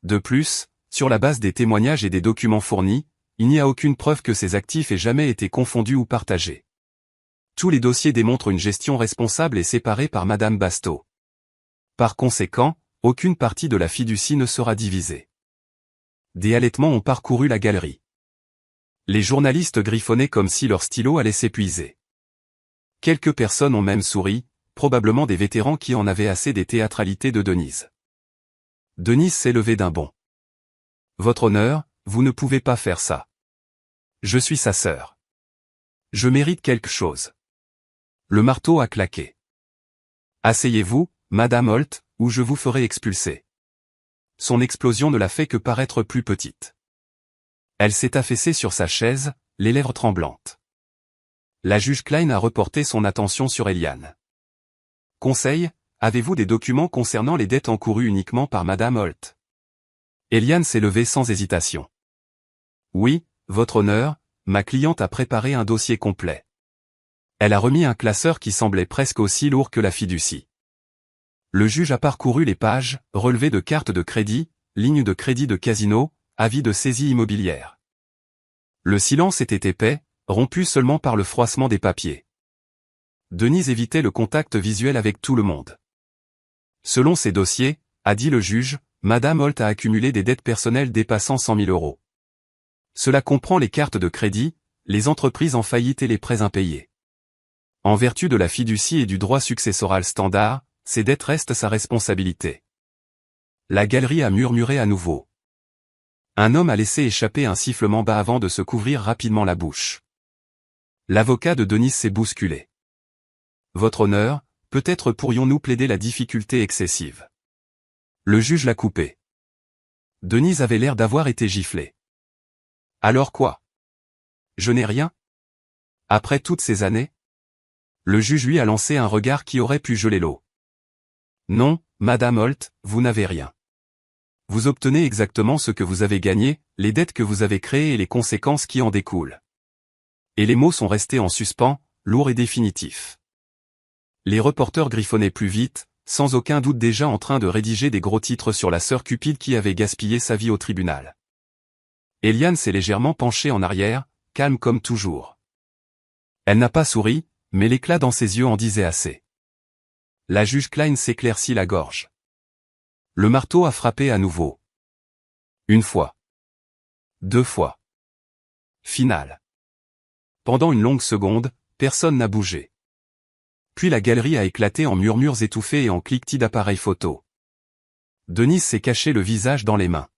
De plus, sur la base des témoignages et des documents fournis, il n'y a aucune preuve que ces actifs aient jamais été confondus ou partagés. Tous les dossiers démontrent une gestion responsable et séparée par Madame Basto. Par conséquent, aucune partie de la fiducie ne sera divisée. Des halètements ont parcouru la galerie. Les journalistes griffonnaient comme si leur stylo allait s'épuiser. Quelques personnes ont même souri, probablement des vétérans qui en avaient assez des théâtralités de Denise. Denise s'est levée d'un bond. Votre honneur, vous ne pouvez pas faire ça. Je suis sa sœur. Je mérite quelque chose. Le marteau a claqué. Asseyez-vous, Madame Holt, ou je vous ferai expulser. Son explosion ne l'a fait que paraître plus petite. Elle s'est affaissée sur sa chaise, les lèvres tremblantes. La juge Klein a reporté son attention sur Eliane. Conseil, avez-vous des documents concernant les dettes encourues uniquement par Madame Holt? Eliane s'est levée sans hésitation. Oui, votre honneur, ma cliente a préparé un dossier complet. Elle a remis un classeur qui semblait presque aussi lourd que la fiducie. Le juge a parcouru les pages, relevés de cartes de crédit, lignes de crédit de casino, avis de saisie immobilière. Le silence était épais, rompu seulement par le froissement des papiers. Denise évitait le contact visuel avec tout le monde. Selon ces dossiers, a dit le juge, Madame Holt a accumulé des dettes personnelles dépassant 100 000 euros. Cela comprend les cartes de crédit, les entreprises en faillite et les prêts impayés. En vertu de la fiducie et du droit successoral standard, ces dettes restent sa responsabilité. La galerie a murmuré à nouveau. Un homme a laissé échapper un sifflement bas avant de se couvrir rapidement la bouche. L'avocat de Denise s'est bousculé. Votre honneur, peut-être pourrions-nous plaider la difficulté excessive. Le juge l'a coupé. Denise avait l'air d'avoir été giflée. Alors quoi? Je n'ai rien? Après toutes ces années? Le juge lui a lancé un regard qui aurait pu geler l'eau. Non, Madame Holt, vous n'avez rien. Vous obtenez exactement ce que vous avez gagné, les dettes que vous avez créées et les conséquences qui en découlent. Et les mots sont restés en suspens, lourds et définitifs. Les reporters griffonnaient plus vite, sans aucun doute déjà en train de rédiger des gros titres sur la sœur cupide qui avait gaspillé sa vie au tribunal. Eliane s'est légèrement penchée en arrière, calme comme toujours. Elle n'a pas souri, mais l'éclat dans ses yeux en disait assez. La juge Klein s'éclaircit la gorge. Le marteau a frappé à nouveau. Une fois. 2 fois. Finale. Pendant une longue seconde, personne n'a bougé. Puis la galerie a éclaté en murmures étouffés et en cliquetis d'appareils photo. Denise s'est caché le visage dans les mains.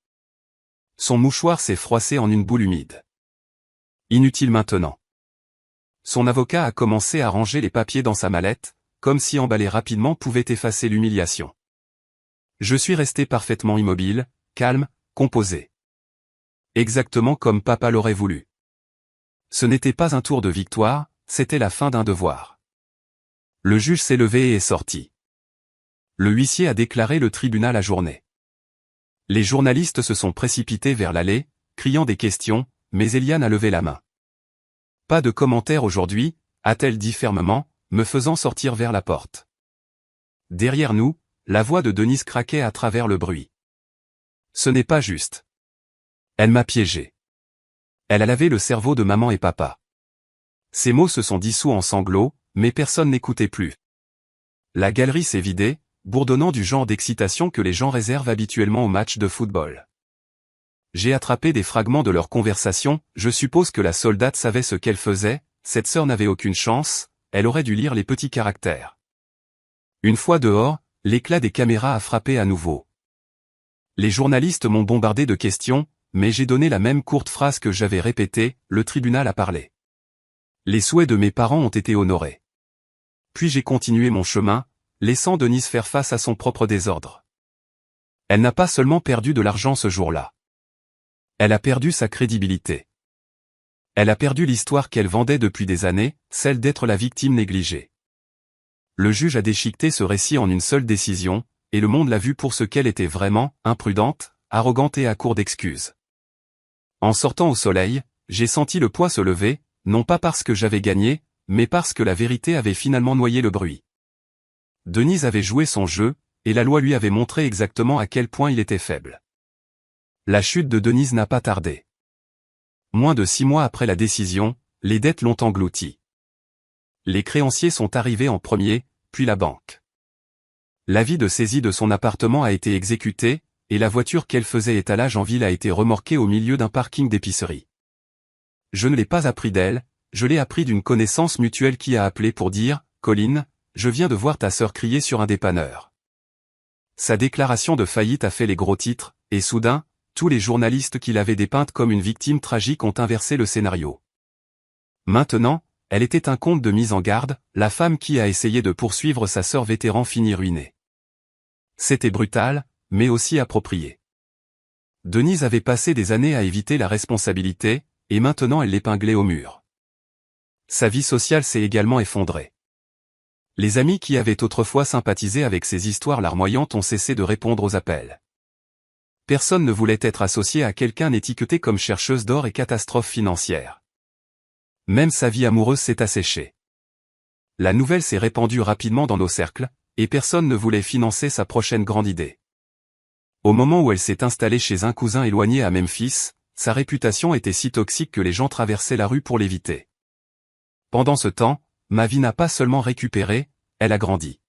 Son mouchoir s'est froissé en une boule humide. Inutile maintenant. Son avocat a commencé à ranger les papiers dans sa mallette, comme si emballer rapidement pouvait effacer l'humiliation. Je suis resté parfaitement immobile, calme, composé. Exactement comme papa l'aurait voulu. Ce n'était pas un tour de victoire, c'était la fin d'un devoir. Le juge s'est levé et est sorti. Le huissier a déclaré le tribunal ajourné. Les journalistes se sont précipités vers l'allée, criant des questions, mais Eliane a levé la main. Pas de commentaire aujourd'hui, a-t-elle dit fermement, me faisant sortir vers la porte. Derrière nous, la voix de Denise craquait à travers le bruit. Ce n'est pas juste. Elle m'a piégé. Elle a lavé le cerveau de maman et papa. Ces mots se sont dissous en sanglots, mais personne n'écoutait plus. La galerie s'est vidée, bourdonnant du genre d'excitation que les gens réservent habituellement aux matchs de football. J'ai attrapé des fragments de leur conversation, je suppose que la soldate savait ce qu'elle faisait, cette sœur n'avait aucune chance, elle aurait dû lire les petits caractères. Une fois dehors, l'éclat des caméras a frappé à nouveau. Les journalistes m'ont bombardé de questions, mais j'ai donné la même courte phrase que j'avais répétée, le tribunal a parlé. Les souhaits de mes parents ont été honorés. Puis j'ai continué mon chemin, laissant Denise faire face à son propre désordre. Elle n'a pas seulement perdu de l'argent ce jour-là. Elle a perdu sa crédibilité. Elle a perdu l'histoire qu'elle vendait depuis des années, celle d'être la victime négligée. Le juge a déchiqueté ce récit en une seule décision, et le monde l'a vue pour ce qu'elle était vraiment, imprudente, arrogante et à court d'excuses. En sortant au soleil, j'ai senti le poids se lever, non pas parce que j'avais gagné, mais parce que la vérité avait finalement noyé le bruit. Denise avait joué son jeu, et la loi lui avait montré exactement à quel point il était faible. La chute de Denise n'a pas tardé. Moins de 6 mois après la décision, les dettes l'ont englouti. Les créanciers sont arrivés en premier, puis la banque. L'avis de saisie de son appartement a été exécuté, et la voiture qu'elle faisait étalage en ville a été remorquée au milieu d'un parking d'épicerie. Je ne l'ai pas appris d'elle, je l'ai appris d'une connaissance mutuelle qui a appelé pour dire « Colline, je viens de voir ta sœur crier sur un dépanneur ». Sa déclaration de faillite a fait les gros titres, et soudain, Tous les journalistes qui l'avaient dépeinte comme une victime tragique ont inversé le scénario. Maintenant, elle était un conte de mise en garde, la femme qui a essayé de poursuivre sa sœur vétéran finit ruinée. C'était brutal, mais aussi approprié. Denise avait passé des années à éviter la responsabilité, et maintenant elle l'épinglait au mur. Sa vie sociale s'est également effondrée. Les amis qui avaient autrefois sympathisé avec ces histoires larmoyantes ont cessé de répondre aux appels. Personne ne voulait être associé à quelqu'un étiqueté comme chercheuse d'or et catastrophe financière. Même sa vie amoureuse s'est asséchée. La nouvelle s'est répandue rapidement dans nos cercles, et personne ne voulait financer sa prochaine grande idée. Au moment où elle s'est installée chez un cousin éloigné à Memphis, sa réputation était si toxique que les gens traversaient la rue pour l'éviter. Pendant ce temps, ma vie n'a pas seulement récupéré, elle a grandi.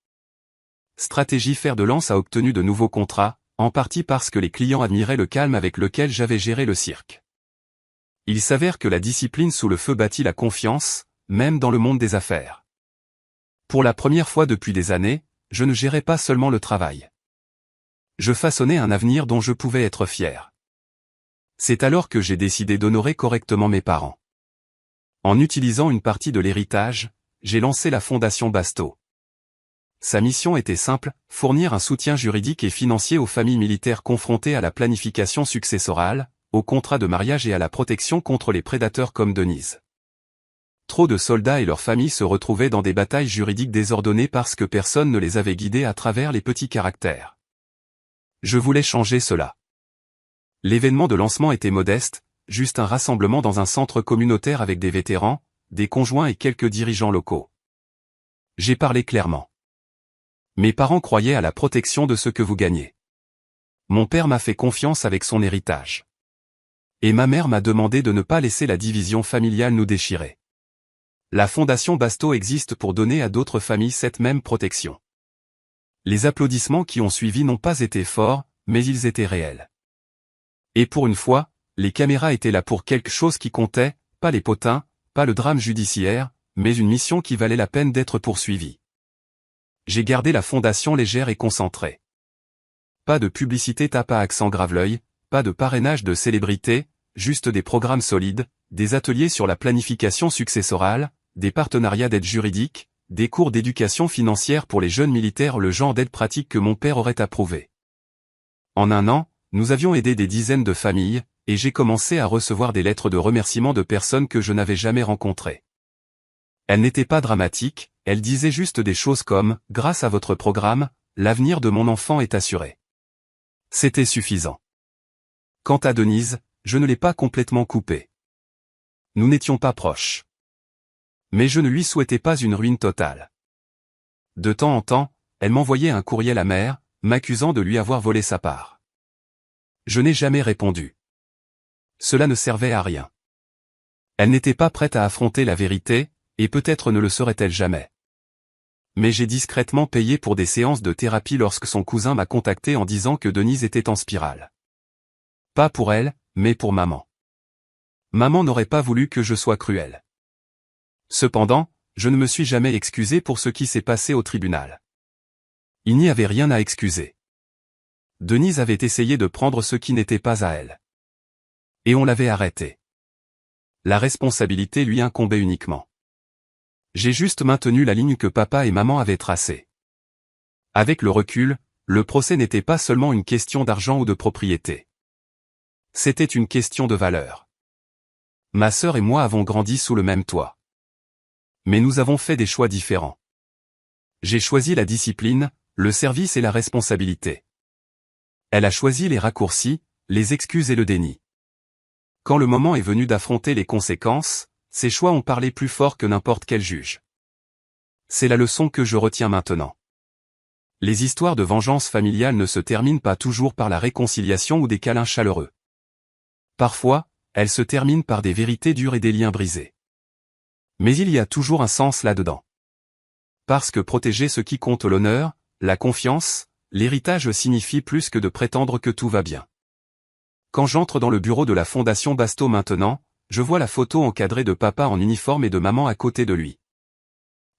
Stratégie fer de lance a obtenu de nouveaux contrats, en partie parce que les clients admiraient le calme avec lequel j'avais géré le cirque. Il s'avère que la discipline sous le feu bâtit la confiance, même dans le monde des affaires. Pour la première fois depuis des années, je ne gérais pas seulement le travail. Je façonnais un avenir dont je pouvais être fier. C'est alors que j'ai décidé d'honorer correctement mes parents. En utilisant une partie de l'héritage, j'ai lancé la Fondation Basto. Sa mission était simple, fournir un soutien juridique et financier aux familles militaires confrontées à la planification successorale, aux contrats de mariage et à la protection contre les prédateurs comme Denise. Trop de soldats et leurs familles se retrouvaient dans des batailles juridiques désordonnées parce que personne ne les avait guidés à travers les petits caractères. Je voulais changer cela. L'événement de lancement était modeste, juste un rassemblement dans un centre communautaire avec des vétérans, des conjoints et quelques dirigeants locaux. J'ai parlé clairement. Mes parents croyaient à la protection de ce que vous gagnez. Mon père m'a fait confiance avec son héritage. Et ma mère m'a demandé de ne pas laisser la division familiale nous déchirer. La Fondation Basto existe pour donner à d'autres familles cette même protection. Les applaudissements qui ont suivi n'ont pas été forts, mais ils étaient réels. Et pour une fois, les caméras étaient là pour quelque chose qui comptait, pas les potins, pas le drame judiciaire, mais une mission qui valait la peine d'être poursuivie. J'ai gardé la fondation légère et concentrée. Pas de publicité tape à accent grave-l'œil, pas de parrainage de célébrités, juste des programmes solides, des ateliers sur la planification successorale, des partenariats d'aide juridique, des cours d'éducation financière pour les jeunes militaires, le genre d'aide pratique que mon père aurait approuvé. En un an, nous avions aidé des dizaines de familles, et j'ai commencé à recevoir des lettres de remerciement de personnes que je n'avais jamais rencontrées. Elles n'étaient pas dramatiques, elles disaient juste des choses comme « Grâce à votre programme, l'avenir de mon enfant est assuré ». C'était suffisant. Quant à Denise, je ne l'ai pas complètement coupée. Nous n'étions pas proches. Mais je ne lui souhaitais pas une ruine totale. De temps en temps, elle m'envoyait un courriel amer, m'accusant de lui avoir volé sa part. Je n'ai jamais répondu. Cela ne servait à rien. Elle n'était pas prête à affronter la vérité, et peut-être ne le serait-elle jamais. Mais j'ai discrètement payé pour des séances de thérapie lorsque son cousin m'a contacté en disant que Denise était en spirale. Pas pour elle, mais pour maman. Maman n'aurait pas voulu que je sois cruel. Cependant, je ne me suis jamais excusé pour ce qui s'est passé au tribunal. Il n'y avait rien à excuser. Denise avait essayé de prendre ce qui n'était pas à elle. Et on l'avait arrêtée. La responsabilité lui incombait uniquement. J'ai juste maintenu la ligne que papa et maman avaient tracée. Avec le recul, le procès n'était pas seulement une question d'argent ou de propriété. C'était une question de valeur. Ma sœur et moi avons grandi sous le même toit. Mais nous avons fait des choix différents. J'ai choisi la discipline, le service et la responsabilité. Elle a choisi les raccourcis, les excuses et le déni. Quand le moment est venu d'affronter les conséquences, ses choix ont parlé plus fort que n'importe quel juge. C'est la leçon que je retiens maintenant. Les histoires de vengeance familiale ne se terminent pas toujours par la réconciliation ou des câlins chaleureux. Parfois, elles se terminent par des vérités dures et des liens brisés. Mais il y a toujours un sens là-dedans. Parce que protéger ce qui compte, l'honneur, la confiance, l'héritage signifie plus que de prétendre que tout va bien. Quand j'entre dans le bureau de la Fondation Basto maintenant, je vois la photo encadrée de papa en uniforme et de maman à côté de lui.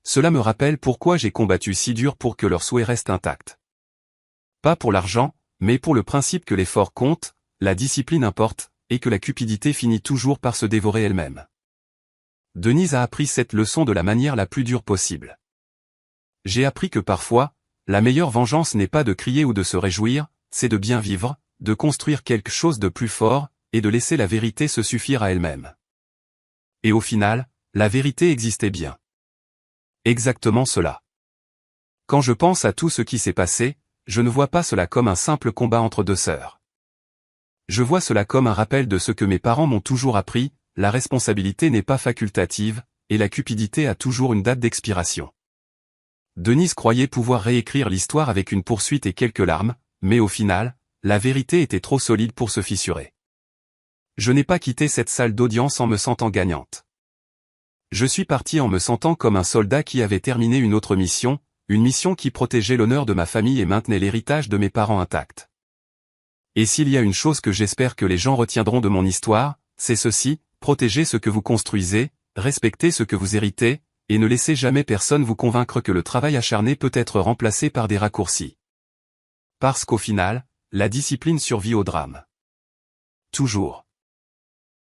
Cela me rappelle pourquoi j'ai combattu si dur pour que leurs souhaits restent intacts. Pas pour l'argent, mais pour le principe que l'effort compte, la discipline importe, et que la cupidité finit toujours par se dévorer elle-même. Denise a appris cette leçon de la manière la plus dure possible. J'ai appris que parfois, la meilleure vengeance n'est pas de crier ou de se réjouir, c'est de bien vivre, de construire quelque chose de plus fort, et de laisser la vérité se suffire à elle-même. Et au final, la vérité existait bien. Exactement cela. Quand je pense à tout ce qui s'est passé, je ne vois pas cela comme un simple combat entre deux sœurs. Je vois cela comme un rappel de ce que mes parents m'ont toujours appris, la responsabilité n'est pas facultative, et la cupidité a toujours une date d'expiration. Denise croyait pouvoir réécrire l'histoire avec une poursuite et quelques larmes, mais au final, la vérité était trop solide pour se fissurer. Je n'ai pas quitté cette salle d'audience en me sentant gagnante. Je suis parti en me sentant comme un soldat qui avait terminé une autre mission, une mission qui protégeait l'honneur de ma famille et maintenait l'héritage de mes parents intact. Et s'il y a une chose que j'espère que les gens retiendront de mon histoire, c'est ceci: protégez ce que vous construisez, respectez ce que vous héritez, et ne laissez jamais personne vous convaincre que le travail acharné peut être remplacé par des raccourcis. Parce qu'au final, la discipline survit au drame. Toujours.